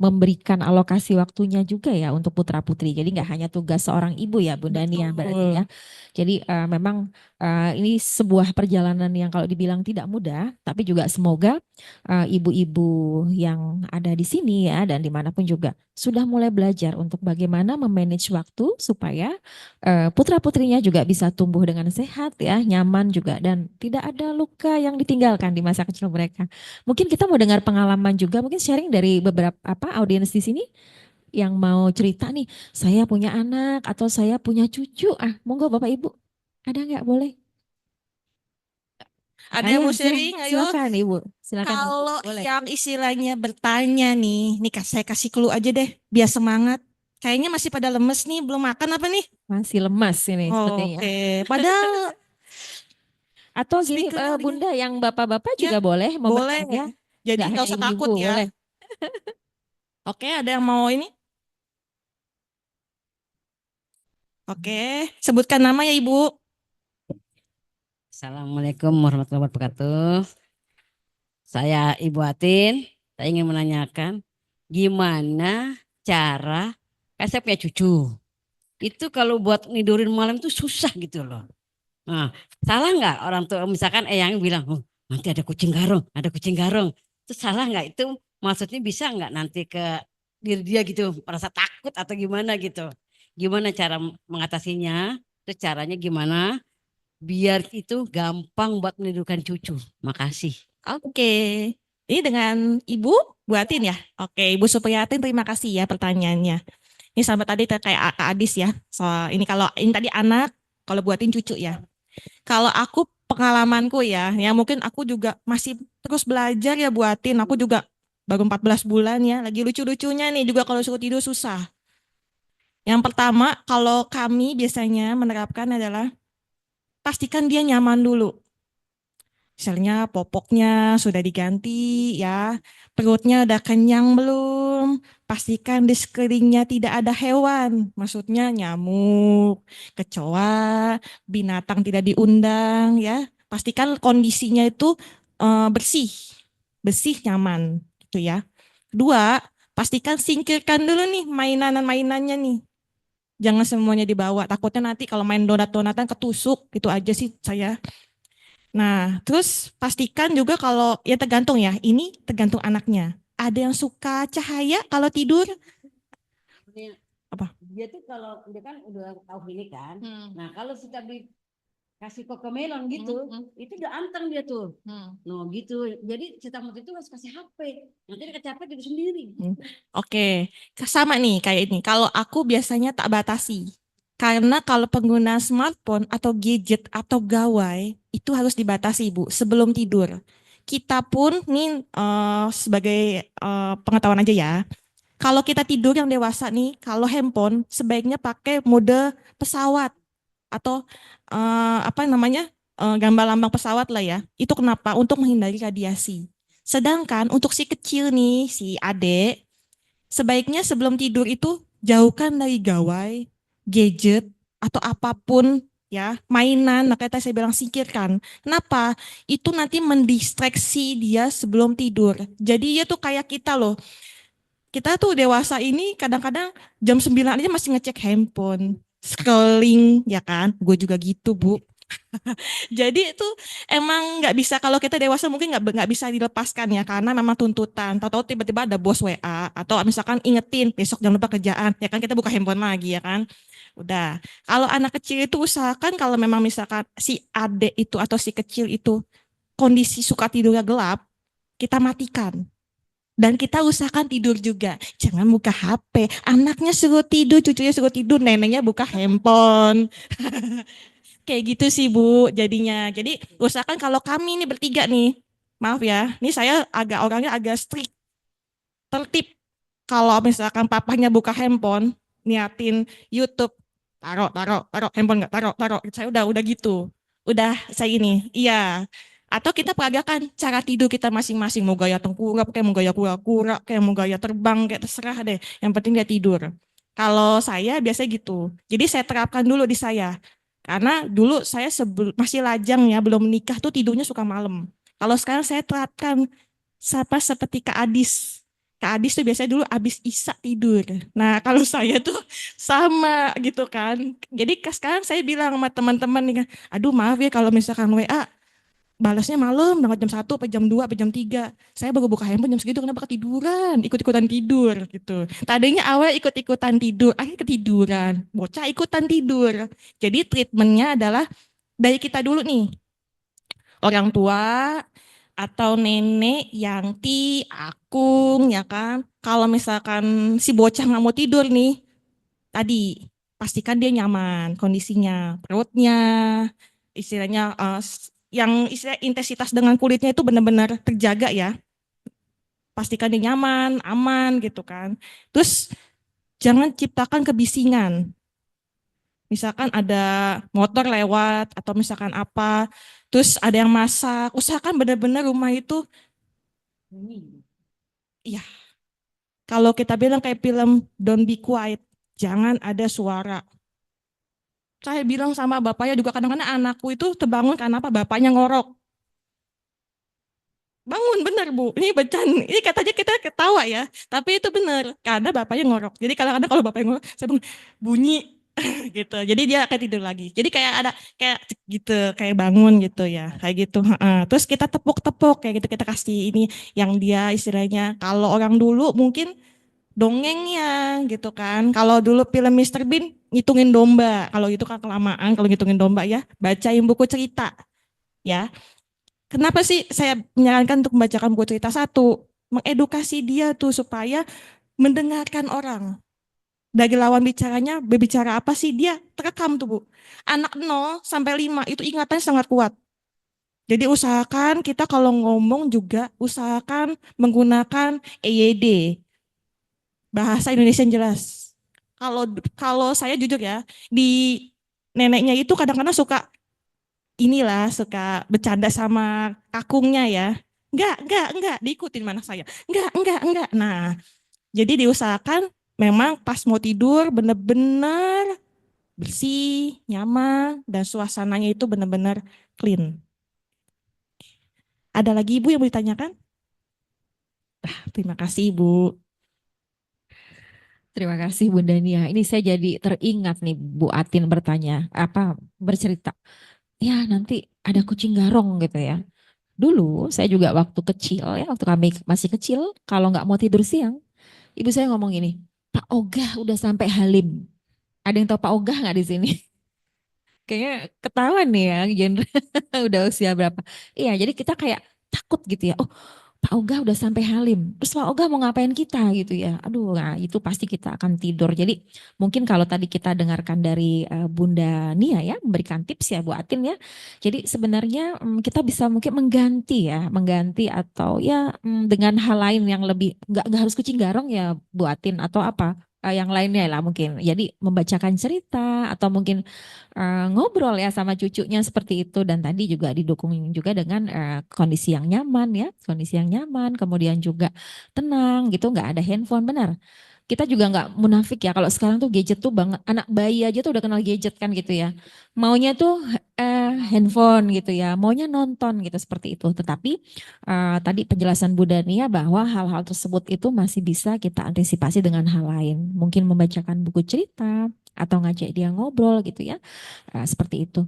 memberikan alokasi waktunya juga ya untuk putra putri. Jadi nggak hanya tugas seorang ibu ya Bu Dania berarti Betul. ya. Jadi memang ini sebuah perjalanan yang kalau dibilang tidak mudah, tapi juga semoga ibu-ibu yang ada di sini ya dan dimanapun juga sudah mulai belajar untuk bagaimana memanage waktu supaya putra-putrinya juga bisa tumbuh dengan sehat ya, nyaman juga dan tidak ada luka yang ditinggalkan di masa kecil mereka. Mungkin kita mau dengar pengalaman juga, mungkin sharing dari beberapa audiens di sini yang mau cerita nih, saya punya anak atau saya punya cucu. Monggo Bapak Ibu. Ada nggak boleh? Ada yang Ayo, mau sharing? Ayo. silakan Ibu. Silakan Ibu. Kalau Boleh. yang istilahnya bertanya nih saya kasih clue aja deh, biar semangat. Kayaknya masih pada lemes nih, belum makan apa nih? Masih lemas ini sepertinya. Oke, padahal Atau gini speakernya Bunda yang bapak-bapak ya juga boleh mau boleh. bertanya. Jadi Nggak nggak hanya usah ibu-ibu, takut ya. boleh. Oke, ada yang mau ini? Oke, sebutkan nama ya Ibu. Assalamualaikum warahmatullahi wabarakatuh. Saya Ibu Atin. Saya ingin menanyakan gimana cara, saya punya cucu. Itu kalau buat nidurin malam itu susah gitu loh. Nah, salah nggak orang tua misalkan yang bilang, oh, nanti ada kucing garong, ada kucing garong. Itu salah nggak? Itu maksudnya bisa nggak nanti ke diri dia gitu merasa takut atau gimana gitu? Gimana cara mengatasinya? Itu caranya gimana? Biar itu gampang buat menidurkan cucu. Makasih. Oke, ini dengan Ibu Buatin ya. Oke, Ibu Supriyatin terima kasih ya pertanyaannya. Ini sama tadi kayak Kak Adis ya. Soal ini kalau ini tadi anak, kalau Buatin cucu ya. Kalau aku pengalamanku ya mungkin aku juga masih terus belajar ya Buatin. Aku juga baru 14 bulan ya. Lagi lucu-lucunya nih juga kalau suruh tidur susah. Yang pertama, kalau kami biasanya menerapkan adalah pastikan dia nyaman dulu. Misalnya popoknya sudah diganti ya, perutnya udah kenyang belum, pastikan di sekelilingnya tidak ada hewan, maksudnya nyamuk, kecoa, binatang tidak diundang ya. Pastikan kondisinya itu bersih, bersih nyaman gitu ya. Kedua, pastikan singkirkan dulu nih mainan-mainannya nih. Jangan semuanya dibawa, takutnya nanti kalau main donat-donatan ketusuk, gitu aja sih saya. Nah, terus pastikan juga kalau ya tergantung ya, ini tergantung anaknya. Ada yang suka cahaya kalau tidur? Apa? Dia tuh kalau dia kan udah tahu ini kan. Nah kalau sudah dikasih kokomelon gitu, itu udah anteng dia tuh. No gitu. Jadi cerita itu harus kasih HP. Nanti dia kecapai diri sendiri. Oke, sama nih kayak ini. Kalau aku biasanya tak batasi. Karena kalau pengguna smartphone atau gadget atau gawai itu harus dibatasi Bu sebelum tidur. Kita pun nih sebagai pengetahuan aja ya. Kalau kita tidur yang dewasa nih, kalau handphone sebaiknya pakai mode pesawat atau apa namanya gambar lambang pesawat lah ya. Itu kenapa? Untuk menghindari radiasi. Sedangkan untuk si kecil nih, si adek, sebaiknya sebelum tidur itu jauhkan dari gawai, gadget, atau apapun ya, mainan, makanya tadi saya bilang singkirkan. Kenapa? Itu nanti mendistraksi dia sebelum tidur. Jadi dia tuh kayak kita loh. Kita tuh dewasa ini kadang-kadang jam 9 aja masih ngecek handphone, scrolling, ya kan? Gue juga gitu, Bu. Jadi itu emang nggak bisa, kalau kita dewasa mungkin nggak bisa dilepaskan ya, karena memang tuntutan. Tahu-tahu tiba-tiba ada bos WA atau misalkan ingetin besok jangan lupa kerjaan, ya kan kita buka handphone lagi ya kan. Udah. Kalau anak kecil itu usahakan kalau memang misalkan si adik itu atau si kecil itu kondisi suka tidurnya gelap, kita matikan. Dan kita usahakan tidur juga. Jangan buka HP. Anaknya suruh tidur, cucunya suruh tidur, neneknya buka handphone. Kayak gitu sih Bu jadinya. Jadi usahakan kalau kami ini bertiga nih, maaf ya, ini saya orangnya agak strict, tertib. Kalau misalkan papahnya buka handphone, niatin YouTube, taruh, taruh, taruh, handphone nggak taruh, taruh. Saya udah gitu. Udah saya ini, iya. Atau kita peragakan cara tidur kita masing-masing, mau gaya tengkurap, kayak mau gaya kura-kura, kayak mau gaya terbang, kayak terserah deh. Yang penting dia tidur. Kalau saya biasanya gitu. Jadi saya terapkan dulu di saya. Karena dulu saya masih lajang ya, belum menikah tuh tidurnya suka malam. Kalau sekarang saya terapkan seperti Kak Adis. Kak Adis tuh biasanya dulu abis Isya tidur. Nah kalau saya tuh sama gitu kan. Jadi sekarang saya bilang sama teman-teman nih kan, aduh maaf ya kalau misalkan WA balasnya malam banget jam 1 jam 2 jam 3. Saya baru buka handphone jam segitu kenapa ketiduran, ikut-ikutan tidur gitu. Tadinya awal ikut-ikutan tidur, akhirnya ketiduran. Bocah ikutan tidur. Jadi treatmentnya adalah dari kita dulu nih. Orang tua atau nenek, Yanti, Akung ya kan. Kalau misalkan si bocah nggak mau tidur nih, tadi pastikan dia nyaman kondisinya, perutnya, istilahnya yang istilah intensitas dengan kulitnya itu benar-benar terjaga ya. Pastikan dia nyaman, aman gitu kan. Terus jangan ciptakan kebisingan. Misalkan ada motor lewat atau misalkan apa, terus ada yang masak, usahakan benar-benar rumah itu, iya. Kalau kita bilang kayak film Don't Be Quiet, jangan ada suara. Saya bilang sama bapaknya juga kadang-kadang anakku itu terbangun karena apa? Bapaknya ngorok. Bangun bener Bu, ini bercanda, ini katanya kita ketawa ya, tapi itu bener, karena bapaknya ngorok. Jadi kadang-kadang kalau bapaknya ngorok, saya bangun, bunyi gitu. Jadi dia akan tidur lagi. Jadi kayak ada kayak gitu, kayak bangun gitu ya, kayak gitu. Terus kita tepuk-tepuk kayak gitu, kita kasih ini yang dia istilahnya. Kalau orang dulu mungkin dongengnya gitu kan. Kalau dulu film Mr. Bean ngitungin domba, kalau itu kan kelamaan kalau ngitungin domba ya, bacain buku cerita ya. Kenapa sih saya menyarankan untuk membacakan buku cerita? Satu, mengedukasi dia tuh supaya mendengarkan orang. Dari lawan bicaranya, berbicara apa sih dia terekam tuh Bu. Anak 0 sampai 5 itu ingatannya sangat kuat. Jadi usahakan kita kalau ngomong juga usahakan menggunakan EYD, bahasa Indonesia yang jelas. Kalau kalau saya jujur ya, di neneknya itu kadang-kadang suka bercanda sama kakungnya ya. Enggak, diikutin mana saya. Enggak. Nah, jadi diusahakan memang pas mau tidur benar-benar bersih, nyaman, dan suasananya itu benar-benar clean. Ada lagi Ibu yang mau ditanyakan? Terima kasih Ibu. Terima kasih Bunda Nia. Ini saya jadi teringat nih Bu Atin bercerita. Ya nanti ada kucing garong gitu ya. Dulu saya juga waktu kecil ya, waktu kami masih kecil, kalau nggak mau tidur siang, ibu saya ngomong gini, Pak Ogah udah sampai Halim. Ada yang tahu Pak Ogah nggak di sini? Kayaknya ketahuan nih ya, genre udah usia berapa. Iya, jadi kita kayak takut gitu ya. Oh, Pak Ogah udah sampai Halim. Terus Pak Ogah mau ngapain kita gitu ya. Aduh, nah itu pasti kita akan tidur. Jadi mungkin kalau tadi kita dengarkan dari Bunda Nia ya, memberikan tips ya Bu Atin ya. Jadi sebenarnya kita bisa mungkin mengganti atau ya dengan hal lain yang lebih, nggak harus kucing garong ya Bu Atin atau apa. yang lainnya lah mungkin. Jadi membacakan cerita atau mungkin ngobrol ya sama cucunya seperti itu, dan tadi juga didukung juga dengan kondisi yang nyaman ya, kondisi yang nyaman, kemudian juga tenang gitu, nggak ada handphone, benar. Kita juga nggak munafik ya kalau sekarang tuh gadget tuh banget, anak bayi aja tuh udah kenal gadget kan gitu ya. Maunya tuh handphone gitu ya, maunya nonton gitu seperti itu. Tetapi tadi penjelasan Bu Dania bahwa hal-hal tersebut itu masih bisa kita antisipasi dengan hal lain. Mungkin membacakan buku cerita atau ngajak dia ngobrol gitu ya. Seperti itu.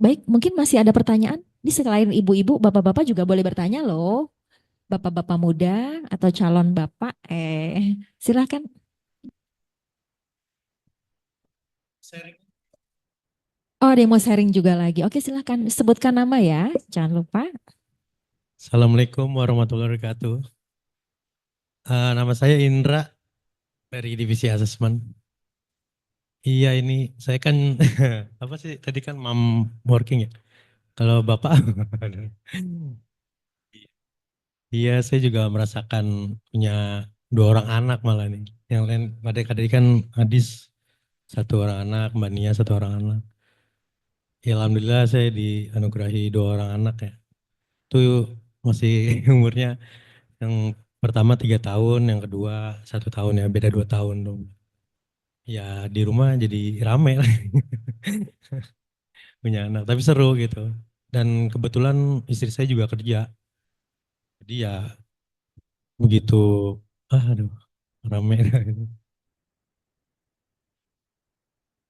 Baik, mungkin masih ada pertanyaan. Di selain ibu-ibu, bapak-bapak juga boleh bertanya loh. Bapak-bapak muda atau calon bapak, silakan. Oh, ada yang mau sharing juga lagi. Oke, silakan sebutkan nama ya, jangan lupa. Assalamualaikum warahmatullahi wabarakatuh. Nama saya Indra dari Divisi Asesmen. Iya ini saya kan apa sih tadi kan mom working ya. Kalau Bapak iya saya juga merasakan punya 2 orang anak malah nih. Yang lain adik-adik kan Adis 1 orang anak, Mbak Nia 1 orang anak. Ya alhamdulillah saya dianugerahi 2 orang anak ya. Itu masih umurnya yang pertama 3 tahun, yang kedua 1 tahun ya, beda 2 tahun dong. Ya di rumah jadi rame lah punya anak, tapi seru gitu. Dan kebetulan istri saya juga kerja, jadi ya begitu, aduh rame.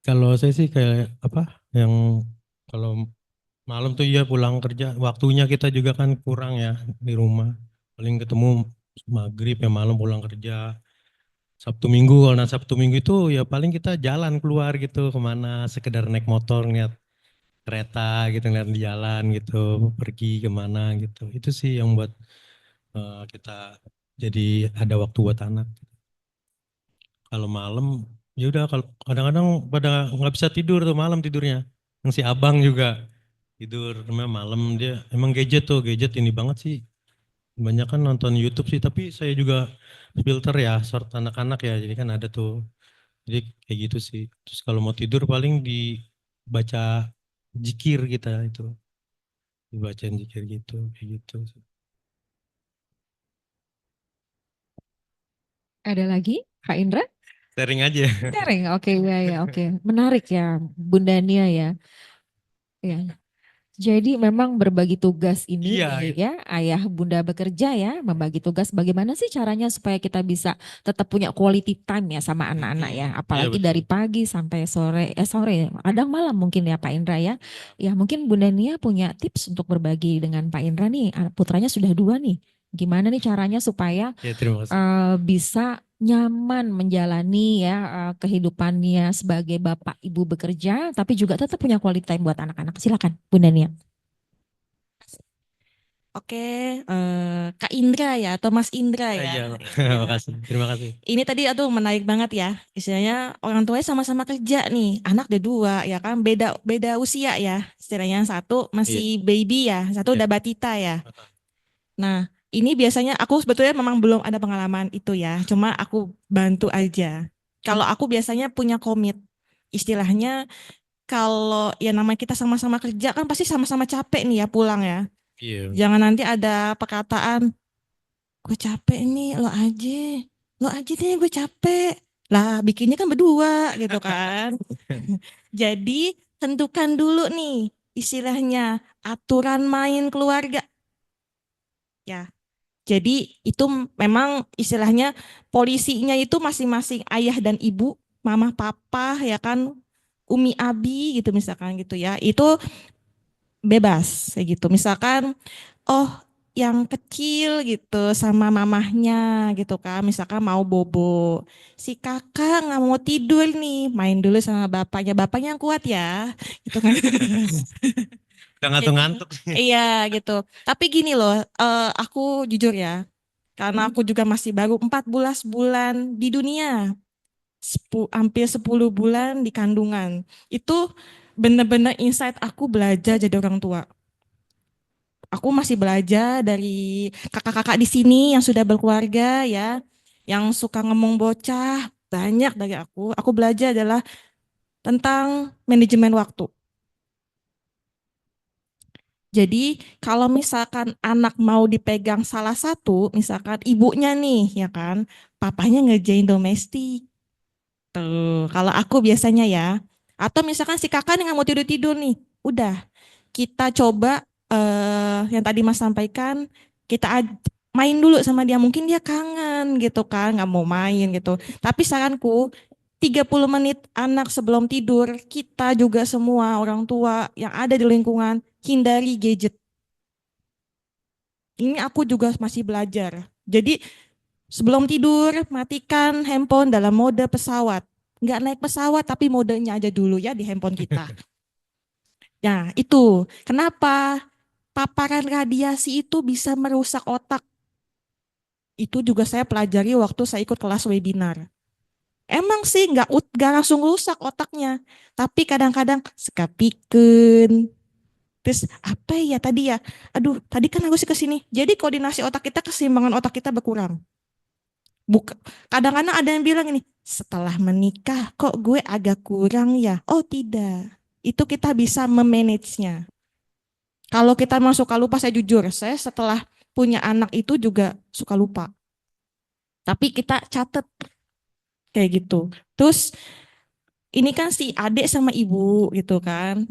Kalau saya sih kayak apa, yang kalau malam tuh ya pulang kerja, waktunya kita juga kan kurang ya di rumah. Paling ketemu maghrib ya malam pulang kerja. Sabtu Minggu, kalau nah Sabtu Minggu itu ya paling kita jalan keluar gitu kemana, sekedar naik motor ngeliat kereta gitu, ngeliat di jalan gitu, pergi kemana gitu. Itu sih yang buat kita jadi ada waktu buat anak. Kalau malam ya udah, kalau kadang-kadang pada nggak bisa tidur tuh malam tidurnya. Yang si abang juga tidur namanya malam, dia emang gadget tuh, gadget ini banget sih. Banyak kan nonton YouTube sih, tapi saya juga filter ya, short anak-anak ya, jadi kan ada tuh. Jadi kayak gitu sih. Terus kalau mau tidur paling dibaca zikir kita itu, dibacain zikir gitu, kayak gitu. Ada lagi, Kak Indra? Sharing aja. Sharing, oke, ya, ya, oke. Menarik ya, Bunda Nia ya. Ya. Jadi memang berbagi tugas ini Iya, nih ya, ayah bunda bekerja ya, membagi tugas bagaimana sih caranya supaya kita bisa tetap punya quality time ya sama anak-anak ya, iya apalagi betul. dari pagi sampai sore, sore, kadang malam mungkin ya Pak Indra ya. Ya mungkin Bunda Nia punya tips untuk berbagi dengan Pak Indra nih, putranya sudah 2 nih. Gimana nih caranya supaya Ya terima kasih. bisa nyaman menjalani ya kehidupannya sebagai bapak ibu bekerja, tapi juga tetap punya quality time buat anak-anak. Silakan, Bunda Nia. Oke, Kak Indra ya atau Mas Indra ya. Iya, Ya. makasih. Terima kasih. Ini tadi aduh menarik banget ya. Istilahnya orang tuanya sama-sama kerja nih, anak ada 2 ya kan, beda beda usia ya. Istilahnya satu Iya. masih baby ya, satu Iya. udah batita ya. Nah, ini biasanya aku sebetulnya memang belum ada pengalaman itu ya, cuma aku bantu aja. Kalau aku biasanya punya komit, istilahnya kalau ya namanya kita sama-sama kerja kan pasti sama-sama capek nih ya pulang ya. Iya. Jangan nanti ada perkataan, gue capek nih, lo aja deh gue capek. Lah bikinnya kan berdua gitu kan. Jadi tentukan dulu nih istilahnya aturan main keluarga. Ya, jadi itu memang istilahnya polisinya itu masing-masing ayah dan ibu, mama papa ya kan, umi abi gitu misalkan gitu ya. Itu bebas kayak gitu. Misalkan oh yang kecil gitu sama mamahnya gitu kan, misalkan mau bobo. Si kakak nggak mau tidur nih, main dulu sama bapaknya. Bapaknya yang kuat ya, gitu kan. Udah Jadi, ngantuk-ngantuk. iya gitu. Tapi gini loh, aku jujur ya, karena aku juga masih baru 14 bulan di dunia, hampir 10 bulan di kandungan. Itu bener-bener insight aku belajar jadi orang tua. Aku masih belajar dari kakak-kakak di sini yang sudah berkeluarga ya. Yang suka ngomong bocah banyak dari aku. Aku belajar adalah tentang manajemen waktu. Jadi kalau misalkan anak mau dipegang salah satu, misalkan ibunya nih, ya kan, papanya ngerjain domestik. Tuh, kalau aku biasanya ya. Atau misalkan si kakak nih nggak mau tidur-tidur nih, udah kita coba yang tadi Mas sampaikan, kita main dulu sama dia. Mungkin dia kangen gitu kan, nggak mau main gitu. Tapi saranku 30 menit anak sebelum tidur, kita juga semua orang tua yang ada di lingkungan hindari gadget. Ini aku juga masih belajar. Jadi sebelum tidur matikan handphone dalam mode pesawat. Nggak naik pesawat tapi modenya aja dulu ya di handphone kita. Nah itu kenapa paparan radiasi itu bisa merusak otak. Itu juga saya pelajari waktu saya ikut kelas webinar. Emang sih nggak langsung rusak otaknya, tapi kadang-kadang sekapikeun. Terus apa ya tadi ya? Aduh, tadi kan harus ke sini. Jadi koordinasi otak kita, keseimbangan otak kita berkurang. Kadang-kadang ada yang bilang ini, setelah menikah kok gue agak kurang ya? Oh tidak, itu kita bisa memanage-nya. Kalau kita memang suka lupa, saya jujur, saya setelah punya anak itu juga suka lupa. Tapi kita catat kayak gitu. Terus ini kan si adik sama ibu gitu kan.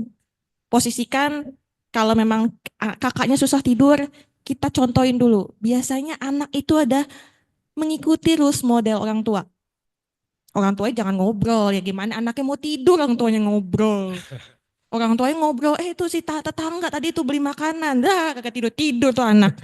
Posisikan kalau memang kakaknya susah tidur, kita contohin dulu. Biasanya anak itu ada mengikuti rules model orang tua. Orang tuanya jangan ngobrol, ya gimana anaknya mau tidur orang tuanya ngobrol. Orang tuanya ngobrol, itu si tetangga tadi tuh beli makanan, dah kagak tidur-tidur tuh anak.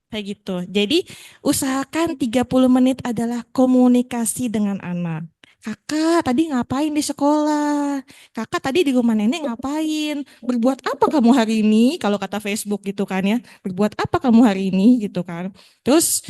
Kayak gitu. Jadi usahakan 30 menit adalah komunikasi dengan anak. Kakak tadi ngapain di sekolah? Kakak tadi di rumah nenek ngapain? Berbuat apa kamu hari ini? Kalau kata Facebook gitu kan ya. Berbuat apa kamu hari ini gitu kan. Terus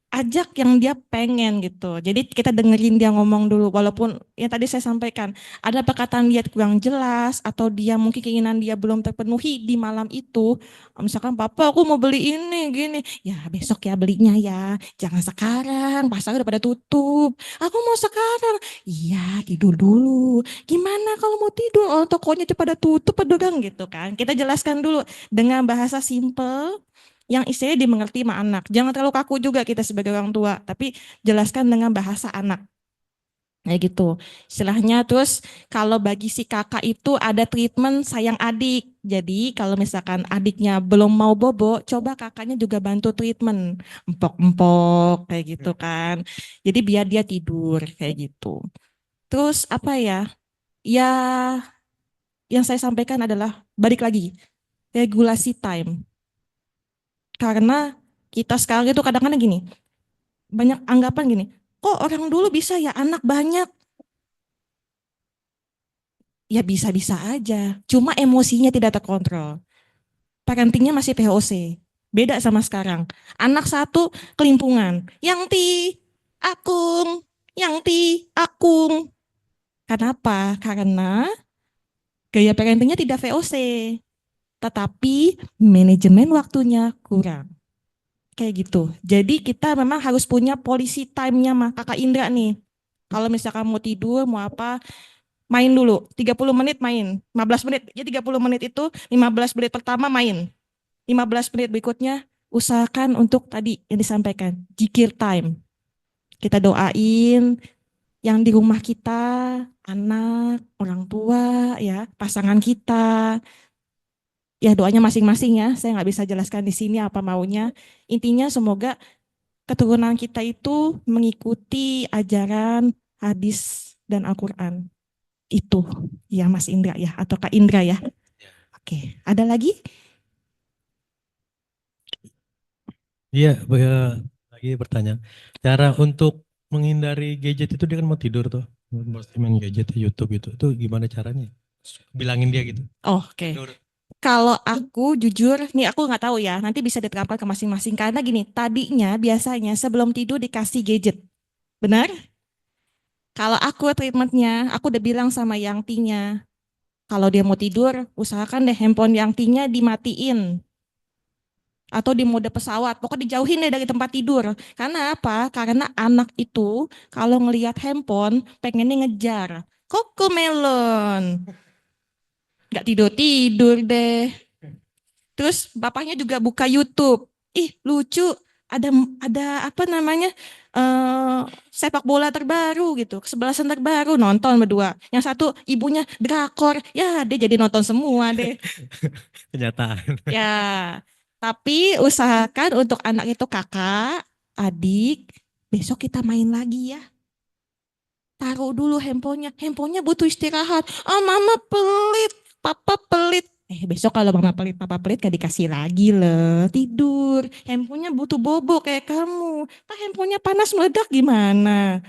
ajak yang dia pengen gitu. Jadi kita dengerin dia ngomong dulu, walaupun yang tadi saya sampaikan ada perkataan dia kurang jelas atau dia mungkin keinginan dia belum terpenuhi di malam itu. Misalkan papa aku mau beli ini gini, ya besok ya belinya ya, jangan sekarang pasar udah pada tutup. Aku mau sekarang, iya tidur dulu. Gimana kalau mau tidur? Oh tokonya pada tutup pedagang gitu kan. Kita jelaskan dulu dengan bahasa simple yang istilahnya dimengerti sama anak. Jangan terlalu kaku juga kita sebagai orang tua, tapi jelaskan dengan bahasa anak. Kayak gitu. Istilahnya terus kalau bagi si kakak itu ada treatment sayang adik. Jadi kalau misalkan adiknya belum mau bobo, coba kakaknya juga bantu treatment. Empok-empok kayak gitu kan. Jadi biar dia tidur kayak gitu. Terus apa ya? Ya yang saya sampaikan adalah balik lagi regulasi time. Karena kita sekarang itu kadang-kadang gini, banyak anggapan gini, kok orang dulu bisa ya anak banyak? Ya bisa-bisa aja, cuma emosinya tidak terkontrol. Parentingnya masih POC, beda sama sekarang. Anak satu kelimpungan, yang ti, akung, yang ti, akung. Kenapa? Karena gaya parentingnya tidak VOC, tetapi manajemen waktunya kurang. Kayak gitu. Jadi kita memang harus punya polisi time-nya mah Kakak Indra nih. Kalau misalkan mau tidur, mau apa, main dulu. 30 menit main. 15 menit. Ya 30 menit itu 15 menit pertama main. 15 menit berikutnya usahakan untuk tadi yang disampaikan, zikir time. Kita doain yang di rumah kita, anak, orang tua, ya, pasangan kita. Ya doanya masing-masing ya. Saya nggak bisa jelaskan di sini apa maunya. Intinya semoga keturunan kita itu mengikuti ajaran hadis dan Al-Quran. Itu ya Mas Indra ya, atau Kak Indra ya. Oke, ada lagi? Iya, lagi bertanya. Cara untuk menghindari gadget itu dia kan mau tidur tuh, mesti main gadget YouTube gitu. Itu gimana caranya? Bilangin dia gitu. Oh, oke. Tidur. Kalau aku jujur, nih aku nggak tahu ya, nanti bisa diterapkan ke masing-masing. Karena gini, tadinya biasanya sebelum tidur dikasih gadget. Benar? Kalau aku treatmentnya, aku udah bilang sama Yangtinya, kalau dia mau tidur, usahakan deh handphone Yangtinya dimatiin. atau di mode pesawat. Pokoknya dijauhin deh dari tempat tidur. Karena apa? Karena anak itu kalau ngelihat handphone pengennya ngejar. Cocomelon. Nggak tidur-tidur deh. Terus bapaknya juga buka YouTube. Ih, lucu. Ada apa namanya? Sepak bola terbaru gitu, kesebelasan terbaru, nonton berdua. Yang satu ibunya drakor. Ya, dia jadi nonton semua deh. Kenyataan. Ya, tapi usahakan untuk anak itu kakak, adik, besok kita main lagi ya. Taruh dulu handphonenya. Handphonenya butuh istirahat. Ah, mama pelit, papa pelit. Besok kalau mama pelit, papa pelit gak dikasih lagi loh. Tidur. Handphonenya butuh bobo kayak kamu. Nah, handphonenya panas meledak gimana?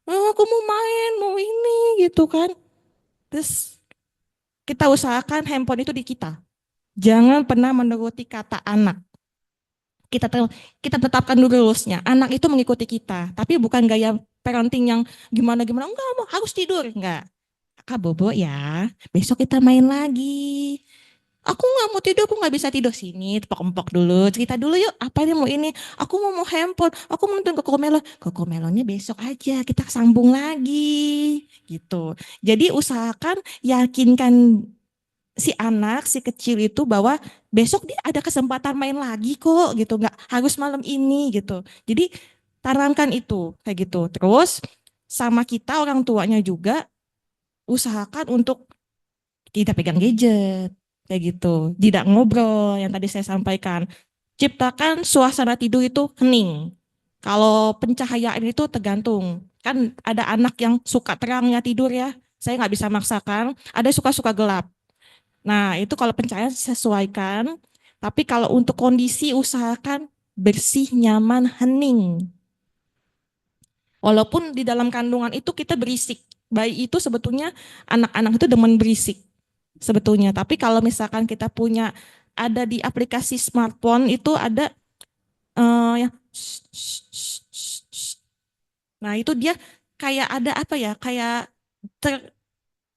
Oh, aku mau main, mau ini gitu kan. Terus kita usahakan handphone itu di kita. Jangan pernah menuruti kata anak. Kita tetapkan dulu rulesnya. Anak itu mengikuti kita, tapi bukan gaya parenting yang gimana-gimana. Enggak, mau harus tidur. Enggak. Kakak bobo ya, besok kita main lagi. Aku nggak mau tidur, aku nggak bisa tidur. Sini, tepok-empok dulu, cerita dulu yuk. Apa nih mau ini? Aku mau handphone, aku mau nonton Cocomelon. Cocomelonnya besok aja, kita sambung lagi. Gitu. Jadi usahakan yakinkan si anak, si kecil itu bahwa besok dia ada kesempatan main lagi kok gitu, nggak harus malam ini gitu. Jadi tanamkan itu kayak gitu. Terus sama kita orang tuanya juga usahakan untuk tidak pegang gadget kayak gitu, tidak ngobrol yang tadi saya sampaikan. Ciptakan suasana tidur itu hening. Kalau pencahayaan itu tergantung. Kan ada anak yang suka terangnya tidur ya. Saya nggak bisa maksakan. Ada yang suka-suka gelap. Nah, itu kalau pencahayaan sesuaikan. Tapi kalau untuk kondisi usahakan bersih, nyaman, hening. Walaupun di dalam kandungan itu kita berisik. Bayi itu sebetulnya anak-anak itu demen berisik sebetulnya. Tapi kalau misalkan kita punya ada di aplikasi smartphone itu ada yang nah itu dia kayak ada apa ya, kayak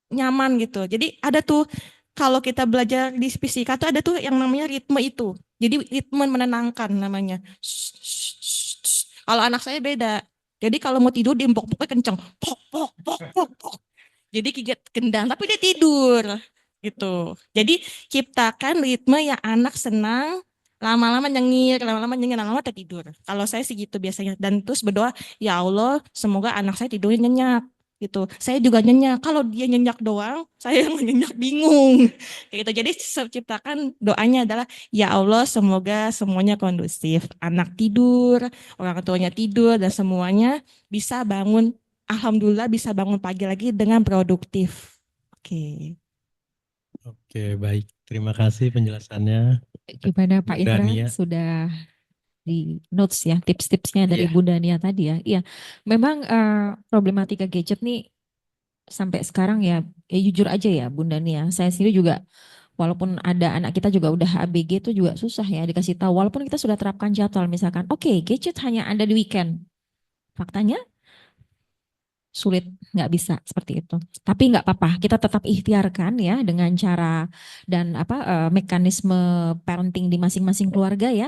nyaman gitu. Jadi ada tuh kalau kita belajar di fisika tuh ada tuh yang namanya ritme itu. Jadi ritme menenangkan namanya. Kalau anak saya beda. Jadi kalau mau tidur diempok-empoknya kenceng. Pok, pok, pok, pok, pok. Jadi gigit kendang tapi dia tidur gitu. Jadi ciptakan ritme yang anak senang, lama-lama nyengir, lama-lama tertidur. Kalau saya sih gitu biasanya. Dan terus berdoa, ya Allah, semoga anak saya tidurnya nyenyak gitu. Saya juga nyenyak. Kalau dia nyenyak doang, saya yang nyenyak bingung. Kayak gitu. Jadi ciptakan doanya adalah, ya Allah, semoga semuanya kondusif. Anak tidur, orang tuanya tidur, dan semuanya bisa bangun. Alhamdulillah bisa bangun pagi lagi dengan produktif. Oke. Oke, baik. Terima kasih penjelasannya. Gimana Pak Bunda Indra? Nia. Sudah di notes ya tips-tipsnya dari Iya. Bunda Nia tadi ya. Iya, memang problematika gadget nih sampai sekarang ya, jujur aja ya Bunda Nia. Saya sendiri juga walaupun ada anak kita juga udah ABG itu juga susah ya dikasih tahu. Walaupun kita sudah terapkan jadwal misalkan, oke gadget hanya ada di weekend. Faktanya sulit, nggak bisa seperti itu. Tapi nggak apa-apa, kita tetap ikhtiarkan ya dengan cara dan mekanisme parenting di masing-masing keluarga ya.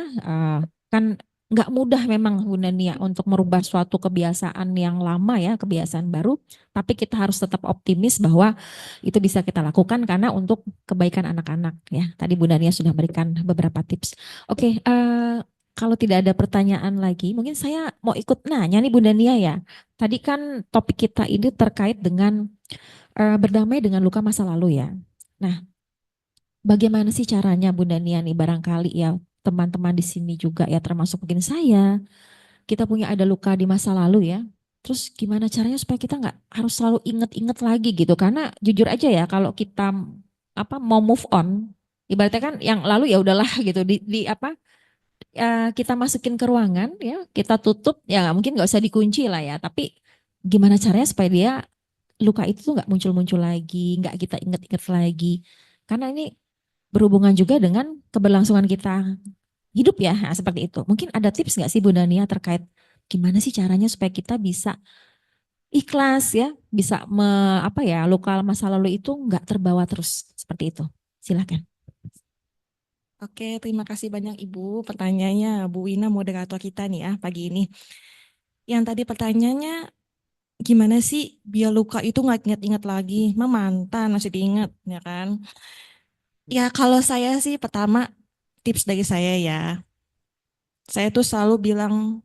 Kan nggak mudah memang Bunda Nia untuk merubah suatu kebiasaan yang lama ya, kebiasaan baru. Tapi kita harus tetap optimis bahwa itu bisa kita lakukan karena untuk kebaikan anak-anak ya. Tadi Bunda Nia sudah berikan beberapa tips. Oke, kalau tidak ada pertanyaan lagi, mungkin saya mau ikut nanya nih Bunda Nia ya. Tadi kan topik kita ini terkait dengan berdamai dengan luka masa lalu ya. Nah, bagaimana sih caranya Bunda Nia nih barangkali ya teman-teman di sini juga ya termasuk mungkin saya, kita punya ada luka di masa lalu ya. Terus gimana caranya supaya kita nggak harus selalu inget-inget lagi gitu. Karena jujur aja ya kalau kita mau move on, ibaratnya kan yang lalu ya udahlah gitu kita masukin ke ruangan ya, kita tutup ya mungkin nggak usah dikunci lah ya, tapi gimana caranya supaya dia luka itu tuh nggak muncul-muncul lagi, nggak kita inget-inget lagi, karena ini berhubungan juga dengan keberlangsungan kita hidup ya, nah, seperti itu. Mungkin ada tips nggak sih Bu Dania terkait gimana sih caranya supaya kita bisa ikhlas ya, bisa luka masa lalu itu nggak terbawa terus seperti itu. Silakan. Oke, terima kasih banyak Ibu. Pertanyaannya Bu Wina, moderator kita nih ya pagi ini. Yang tadi pertanyaannya, gimana sih biar luka itu nggak ingat-ingat lagi? Mah mantan masih diingat, ya kan? Ya kalau saya sih pertama tips dari saya ya. Saya tuh selalu bilang,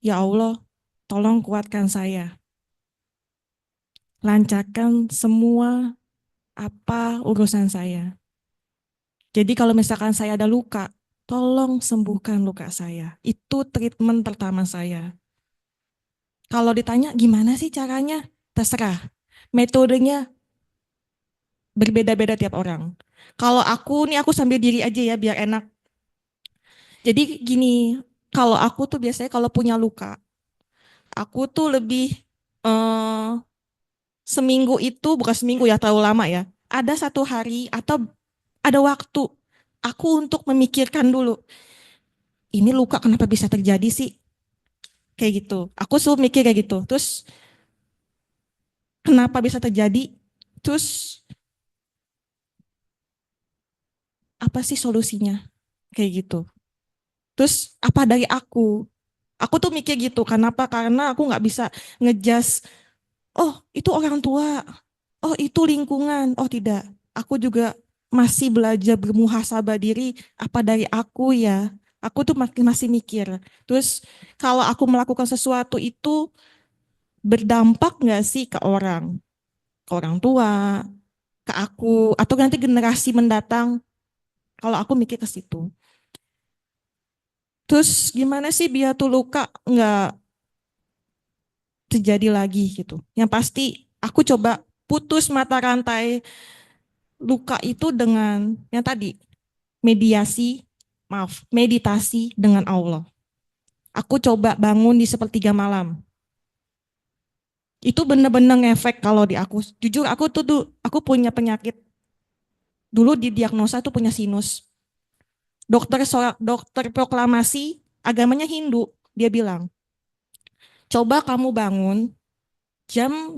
ya Allah, tolong kuatkan saya. Lancarkan semua apa urusan saya. Jadi kalau misalkan saya ada luka, tolong sembuhkan luka saya. Itu treatment pertama saya. Kalau ditanya gimana sih caranya? Terserah. Metodenya berbeda-beda tiap orang. Kalau aku nih, aku sambil diri aja ya biar enak. Jadi gini, kalau aku tuh biasanya kalau punya luka, aku tuh lebih eh, seminggu itu, bukan seminggu ya, terlalu lama ya. Ada satu hari atau ada waktu aku untuk memikirkan dulu, ini luka kenapa bisa terjadi sih? Kayak gitu. Aku selalu mikir kayak gitu. Terus kenapa bisa terjadi? Terus apa sih solusinya? Kayak gitu. Terus apa dari aku? Aku tuh mikir gitu. Kenapa? Karena aku nggak bisa ngejudge. Oh itu orang tua. Oh itu lingkungan. Oh tidak. Aku juga masih belajar bermuhasabah diri. Apa dari aku ya? Aku tuh masih mikir. Terus kalau aku melakukan sesuatu itu berdampak nggak sih ke orang? Ke orang tua, ke aku, atau nanti generasi mendatang? Kalau aku mikir ke situ. Terus gimana sih biar tuh luka nggak terjadi lagi gitu. Yang pasti aku coba putus mata rantai luka itu dengan yang tadi, meditasi dengan Allah. Aku coba bangun di sepertiga malam. Itu bener-bener ngefek kalau di aku. Jujur aku punya penyakit. Dulu didiagnosa tuh punya sinus. Dokter proklamasi agamanya Hindu, dia bilang, coba kamu bangun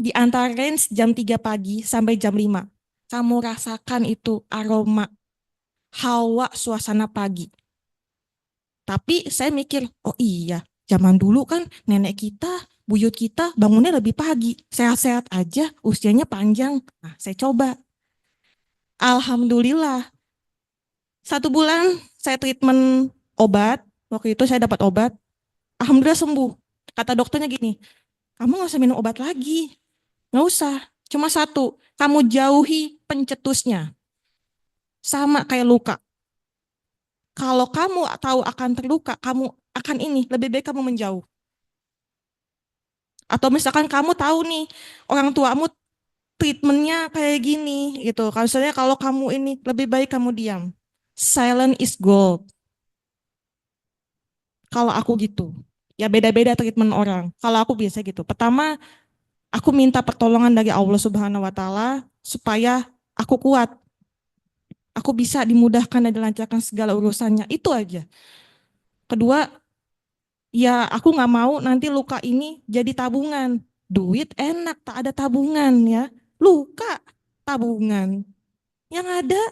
di antara range jam 3 pagi sampai jam 5. Kamu rasakan itu aroma, hawa suasana pagi. Tapi saya mikir, oh iya, zaman dulu kan nenek kita, buyut kita bangunnya lebih pagi. Sehat-sehat aja, usianya panjang. Nah, saya coba. Alhamdulillah, 1 bulan saya treatment obat. Waktu itu saya dapat obat. Alhamdulillah sembuh. Kata dokternya gini, kamu nggak usah minum obat lagi. Nggak usah. Cuma satu, kamu jauhi pencetusnya. Sama kayak luka. Kalau kamu tahu akan terluka, kamu akan ini, lebih baik kamu menjauh. Atau misalkan kamu tahu nih, orang tuamu treatmentnya kayak gini, gitu. Kalau kamu ini, lebih baik kamu diam. Silent is gold. Kalau aku gitu. Ya beda-beda treatment orang. Kalau aku biasa gitu. Pertama, aku minta pertolongan dari Allah Subhanahu wa taala supaya aku kuat. Aku bisa dimudahkan dan dilancarkan segala urusannya. Itu aja. Kedua, ya aku nggak mau nanti luka ini jadi tabungan. Duit enak, tak ada tabungan ya. Luka, tabungan. Yang ada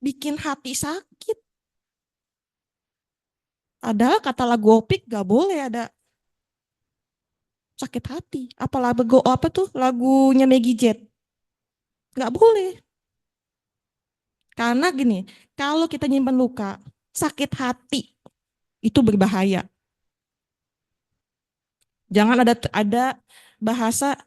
bikin hati sakit. Ada kata lagu Opik gak boleh ada sakit hati. Apa tuh lagunya Maggie Jet. Gak boleh. Karena gini, kalau kita nyimpan luka, sakit hati itu berbahaya. Jangan ada bahasa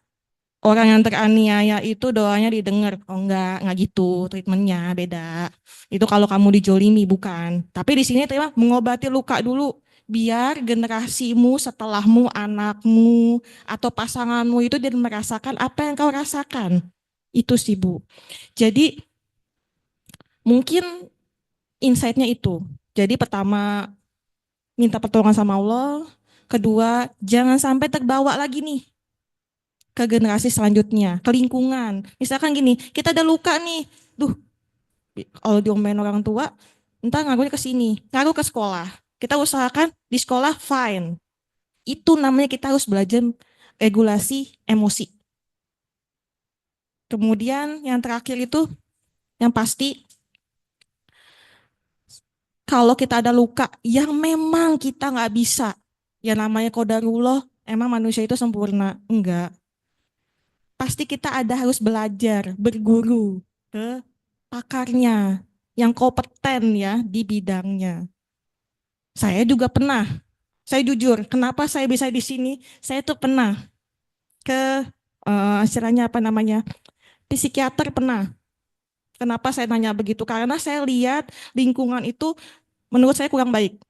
orang yang teraniaya itu doanya didengar. Oh enggak gitu treatmentnya beda. Itu kalau kamu dijolimi bukan. Tapi di sini terima mengobati luka dulu biar generasimu setelahmu, anakmu atau pasanganmu itu dia merasakan apa yang kau rasakan. Itu sih Bu. Jadi mungkin insight-nya itu. Jadi pertama minta pertolongan sama Allah. Kedua, jangan sampai terbawa lagi nih ke generasi selanjutnya, ke lingkungan. Misalkan gini, kita ada luka nih, duh, kalau diomelin orang tua, entar ngaruhnya ke sini, ngaruh ke sekolah. Kita usahakan di sekolah fine. Itu namanya kita harus belajar regulasi emosi. Kemudian yang terakhir itu, yang pasti kalau kita ada luka yang memang kita nggak bisa, ya namanya qadarullah, emang manusia itu sempurna? Enggak. Pasti kita harus belajar, berguru ke pakarnya yang kompeten ya di bidangnya. Saya juga pernah, saya jujur, kenapa saya bisa di sini? Saya tuh pernah ke istilahnya apa namanya, psikiater pernah. Kenapa saya nanya begitu? Karena saya lihat lingkungan itu menurut saya kurang baik.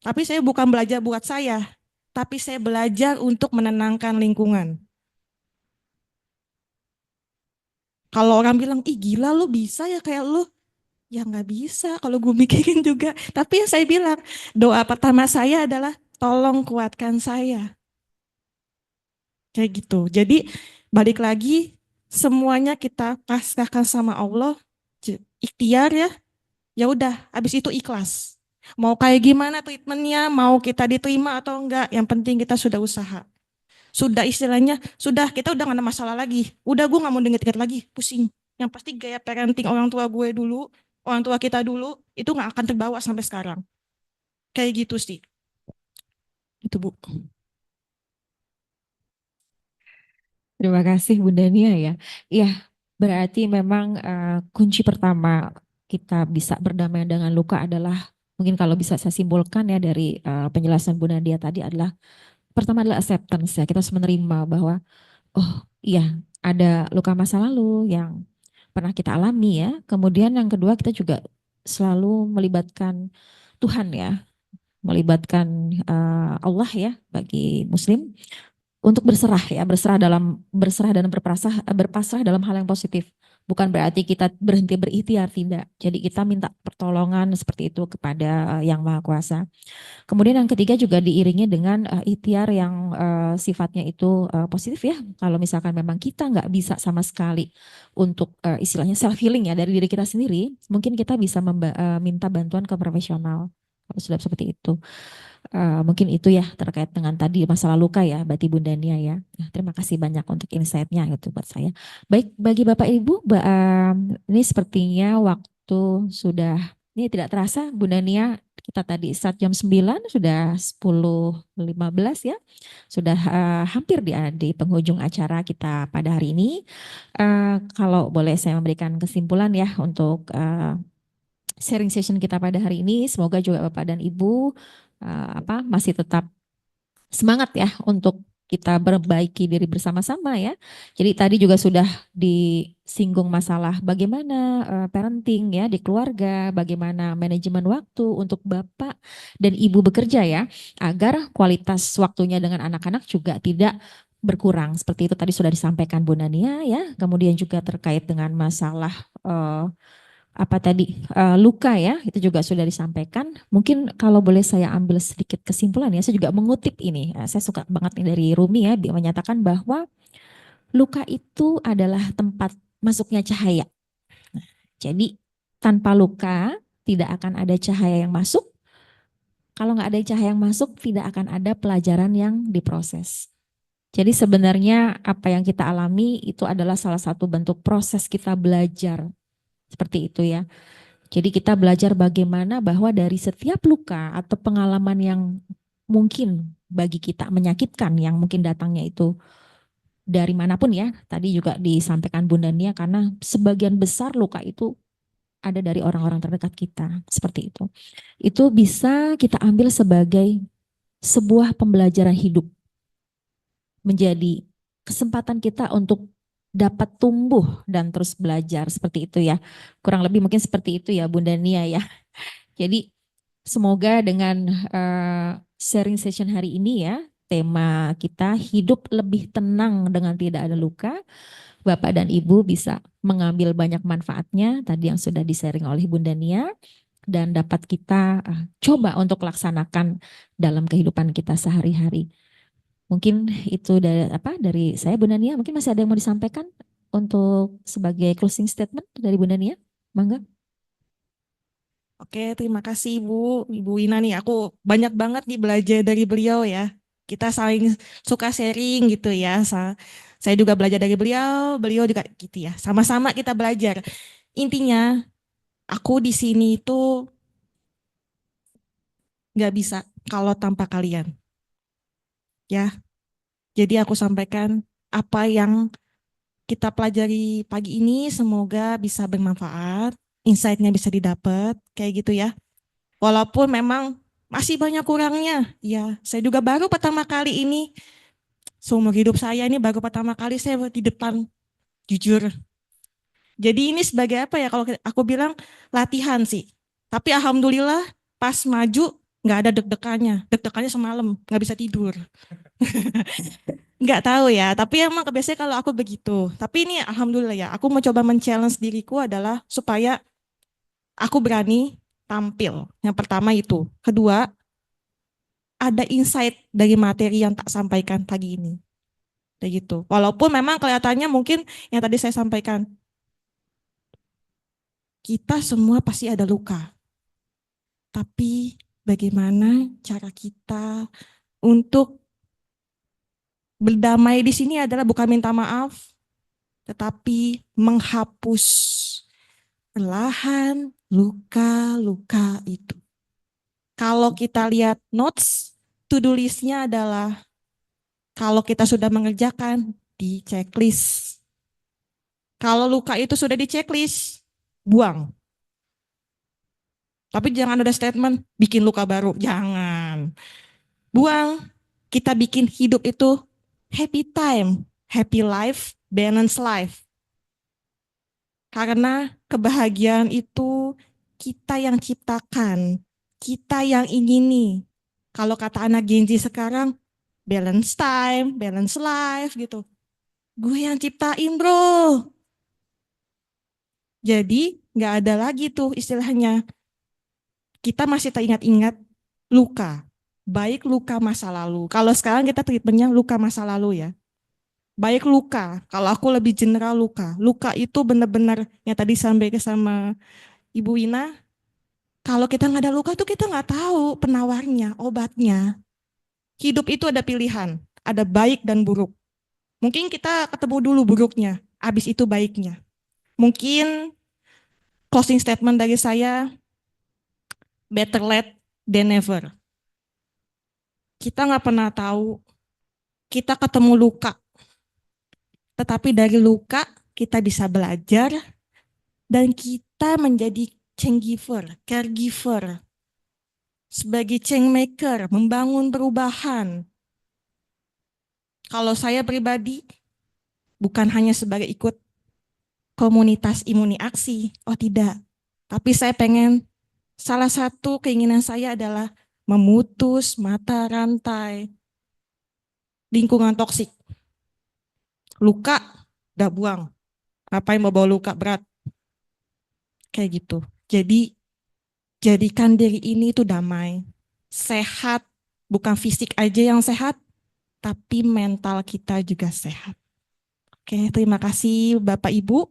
Tapi saya bukan belajar buat saya, tapi saya belajar untuk menenangkan lingkungan. Kalau orang bilang, ih gila lu bisa ya kayak lu. Ya nggak bisa kalau gue mikirin juga. Tapi yang saya bilang, doa pertama saya adalah tolong kuatkan saya. Kayak gitu. Jadi balik lagi, semuanya kita pasrahkan sama Allah, ikhtiar ya. Ya udah, habis itu ikhlas. Mau kayak gimana treatmentnya, mau kita diterima atau enggak, yang penting kita sudah usaha. Sudah istilahnya, sudah kita udah gak ada masalah lagi. Udah gue gak mau denger lagi, pusing. Yang pasti gaya parenting orang tua gue dulu, orang tua kita dulu, itu gak akan terbawa sampai sekarang. Kayak gitu sih. Itu Bu. Terima kasih Bunda Nia ya. Iya, berarti memang kunci pertama kita bisa berdamai dengan luka adalah mungkin kalau bisa saya simpulkan ya dari penjelasan Bunda Nia tadi adalah pertama adalah acceptance ya. Kita harus menerima bahwa oh iya ada luka masa lalu yang pernah kita alami ya. Kemudian yang kedua kita juga selalu melibatkan Tuhan ya, melibatkan Allah ya bagi Muslim untuk berserah ya, berserah dan berpasrah dalam hal yang positif. Bukan berarti kita berhenti berikhtiar, tidak. Jadi kita minta pertolongan seperti itu kepada Yang Maha Kuasa. Kemudian yang ketiga juga diiringi dengan ikhtiar yang sifatnya itu positif ya. Kalau misalkan memang kita nggak bisa sama sekali untuk istilahnya self healing ya dari diri kita sendiri, mungkin kita bisa minta bantuan ke profesional. Kalau sudah seperti itu. Mungkin itu ya terkait dengan tadi masalah luka ya, berarti Bunda Nia ya. Nah, terima kasih banyak untuk insight-nya itu buat saya. Baik, bagi Bapak Ibu, ini sepertinya waktu sudah, ini tidak terasa Bunda Nia, kita tadi saat jam 9 sudah 10.15 ya. Sudah hampir di penghujung acara kita pada hari ini. Kalau boleh saya memberikan kesimpulan ya untuk sharing session kita pada hari ini, semoga juga Bapak dan Ibu masih tetap semangat ya untuk kita perbaiki diri bersama-sama ya. Jadi tadi juga sudah disinggung masalah bagaimana parenting ya di keluarga, bagaimana manajemen waktu untuk Bapak dan Ibu bekerja ya, agar kualitas waktunya dengan anak-anak juga tidak berkurang. Seperti itu tadi sudah disampaikan Bu Nania ya. Kemudian juga terkait dengan masalah luka ya, itu juga sudah disampaikan. Mungkin kalau boleh saya ambil sedikit kesimpulan ya, saya juga mengutip ini, saya suka banget nih dari Rumi ya, dia menyatakan bahwa luka itu adalah tempat masuknya cahaya. Jadi tanpa luka tidak akan ada cahaya yang masuk. Kalau nggak ada cahaya yang masuk, tidak akan ada pelajaran yang diproses. Jadi sebenarnya apa yang kita alami itu adalah salah satu bentuk proses kita belajar. Seperti itu ya. Jadi kita belajar bagaimana bahwa dari setiap luka atau pengalaman yang mungkin bagi kita menyakitkan, yang mungkin datangnya itu dari manapun ya, tadi juga disampaikan Bunda Nia, karena sebagian besar luka itu ada dari orang-orang terdekat kita, seperti itu. Itu bisa kita ambil sebagai sebuah pembelajaran hidup, menjadi kesempatan kita untuk dapat tumbuh dan terus belajar, seperti itu ya. Kurang lebih mungkin seperti itu ya Bunda Nia ya. Jadi semoga dengan sharing session hari ini ya, tema kita hidup lebih tenang dengan tidak ada luka, Bapak dan Ibu bisa mengambil banyak manfaatnya tadi yang sudah di-sharing oleh Bunda Nia, dan dapat kita coba untuk laksanakan dalam kehidupan kita sehari-hari. Mungkin itu dari saya Bunda Nia, mungkin masih ada yang mau disampaikan untuk sebagai closing statement dari Bunda Nia? Mangga. Oke, terima kasih Ibu Ina nih. Aku banyak banget nih belajar dari beliau ya. Kita saling suka sharing gitu ya. Saya juga belajar dari beliau, beliau juga gitu ya. Sama-sama kita belajar. Intinya, aku di sini itu nggak bisa kalau tanpa kalian. Ya, jadi aku sampaikan apa yang kita pelajari pagi ini semoga bisa bermanfaat, insight-nya bisa didapat, kayak gitu ya. Walaupun memang masih banyak kurangnya. Ya, saya juga baru pertama kali ini, seumur hidup saya ini baru pertama kali saya di depan, jujur. Jadi ini sebagai apa ya, kalau aku bilang latihan sih. Tapi alhamdulillah pas maju nggak ada deg-degannya. Deg-degannya semalam, nggak bisa tidur. Nggak tahu ya, tapi emang biasanya kalau aku begitu. Tapi ini alhamdulillah ya, aku mau coba men-challenge diriku adalah supaya aku berani tampil. Yang pertama itu. Kedua, ada insight dari materi yang tak sampaikan pagi ini. Kayak gitu. Walaupun memang kelihatannya mungkin yang tadi saya sampaikan, kita semua pasti ada luka. Tapi bagaimana cara kita untuk berdamai di sini adalah bukan minta maaf, tetapi menghapus perlahan luka-luka itu. Kalau kita lihat notes, to-do list-nya adalah kalau kita sudah mengerjakan di checklist. Kalau luka itu sudah di checklist, buang. Tapi jangan ada statement bikin luka baru, jangan. Buang. Kita bikin hidup itu happy time, happy life, balance life. Karena kebahagiaan itu kita yang ciptakan, kita yang ingini. Kalau kata anak Gen Z sekarang, balance time, balance life gitu. Gue yang ciptain bro. Jadi nggak ada lagi tuh istilahnya. Kita masih teringat-ingat luka. Baik luka masa lalu. Kalau sekarang kita treatmentnya luka masa lalu ya. Baik luka, kalau aku lebih general luka. Luka itu benar-benar yang tadi sampaikan sama Ibu Wina, kalau kita nggak ada luka tuh kita nggak tahu penawarnya, obatnya. Hidup itu ada pilihan, ada baik dan buruk. Mungkin kita ketemu dulu buruknya, habis itu baiknya. Mungkin closing statement dari saya, better late than never. Kita nggak pernah tahu, kita ketemu luka. Tetapi dari luka kita bisa belajar dan kita menjadi change-giver, caregiver. Sebagai change maker, membangun perubahan. Kalau saya pribadi, bukan hanya sebagai ikut komunitas Imuni Aksi, oh tidak. Tapi saya pengen, salah satu keinginan saya adalah memutus mata rantai lingkungan toksik. Luka, udah buang. Ngapain mau bawa luka berat? Kayak gitu. Jadi, jadikan diri ini tuh damai. Sehat, bukan fisik aja yang sehat, tapi mental kita juga sehat. Oke, terima kasih Bapak Ibu,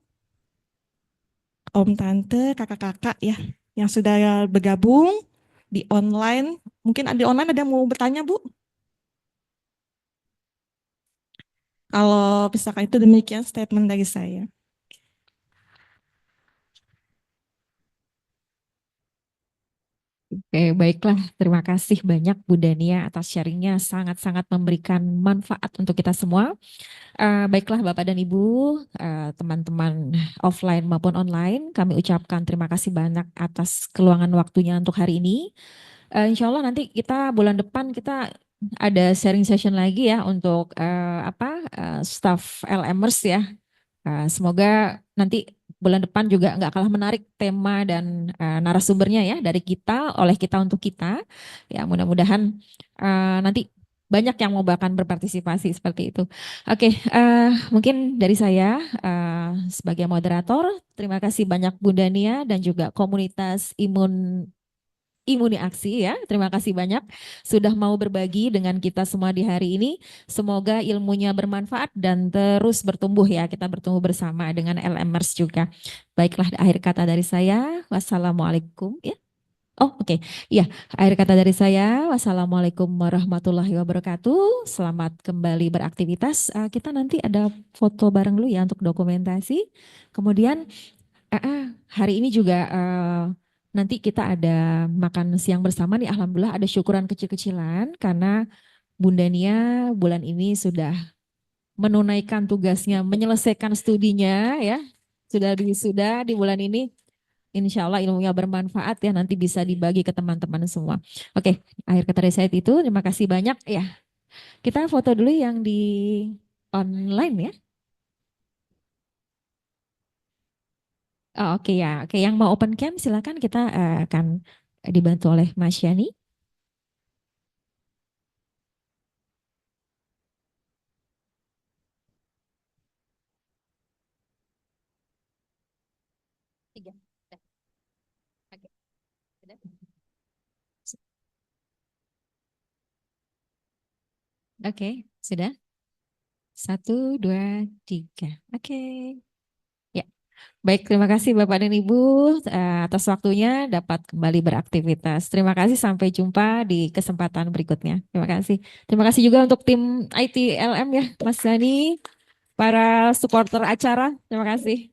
Om Tante, kakak-kakak ya, yang sudah bergabung di online. Mungkin di online ada yang mau bertanya, Bu? Kalau misalkan itu demikian statement dari saya. Oke, baiklah. Terima kasih banyak Bu Dania atas sharingnya, sangat-sangat memberikan manfaat untuk kita semua. Baiklah Bapak dan Ibu, teman-teman offline maupun online, kami ucapkan terima kasih banyak atas keluangan waktunya untuk hari ini. Insya Allah nanti kita bulan depan kita ada sharing session lagi ya untuk staff LMers ya. Semoga nanti bulan depan juga nggak kalah menarik tema dan narasumbernya ya dari kita, oleh kita untuk kita. Ya mudah-mudahan nanti banyak yang mau bahkan berpartisipasi seperti itu. Oke, mungkin dari saya sebagai moderator, terima kasih banyak Bu Dania dan juga komunitas Imuni Aksi ya. Terima kasih banyak sudah mau berbagi dengan kita semua di hari ini. Semoga ilmunya bermanfaat dan terus bertumbuh ya. Kita bertumbuh bersama dengan LMers juga. Baiklah, akhir kata dari saya. Wassalamualaikum ya. Oh, oke. Iya, akhir kata dari saya. Wassalamualaikum warahmatullahi wabarakatuh. Selamat kembali beraktivitas. Kita nanti ada foto bareng dulu ya untuk dokumentasi. Kemudian hari ini juga nanti kita ada makan siang bersama nih. Alhamdulillah ada syukuran kecil-kecilan karena Bunda Nia bulan ini sudah menunaikan tugasnya, menyelesaikan studinya ya. Sudah wisuda di bulan ini. Insya Allah ilmunya bermanfaat ya, nanti bisa dibagi ke teman-teman semua. Oke, akhir kata dari saya itu terima kasih banyak ya. Kita foto dulu yang di online ya. Oh, oke ya, oke yang mau open cam silakan, kita akan dibantu oleh Mas Yani. Tiga. Dah. Oke. Sudah. Oke, sudah. 1, 2, 3. Oke. Ya, baik. Terima kasih Bapak dan Ibu atas waktunya dapat kembali beraktivitas. Terima kasih. Sampai jumpa di kesempatan berikutnya. Terima kasih. Terima kasih juga untuk tim ITLM ya, Mas Dani, para supporter acara. Terima kasih.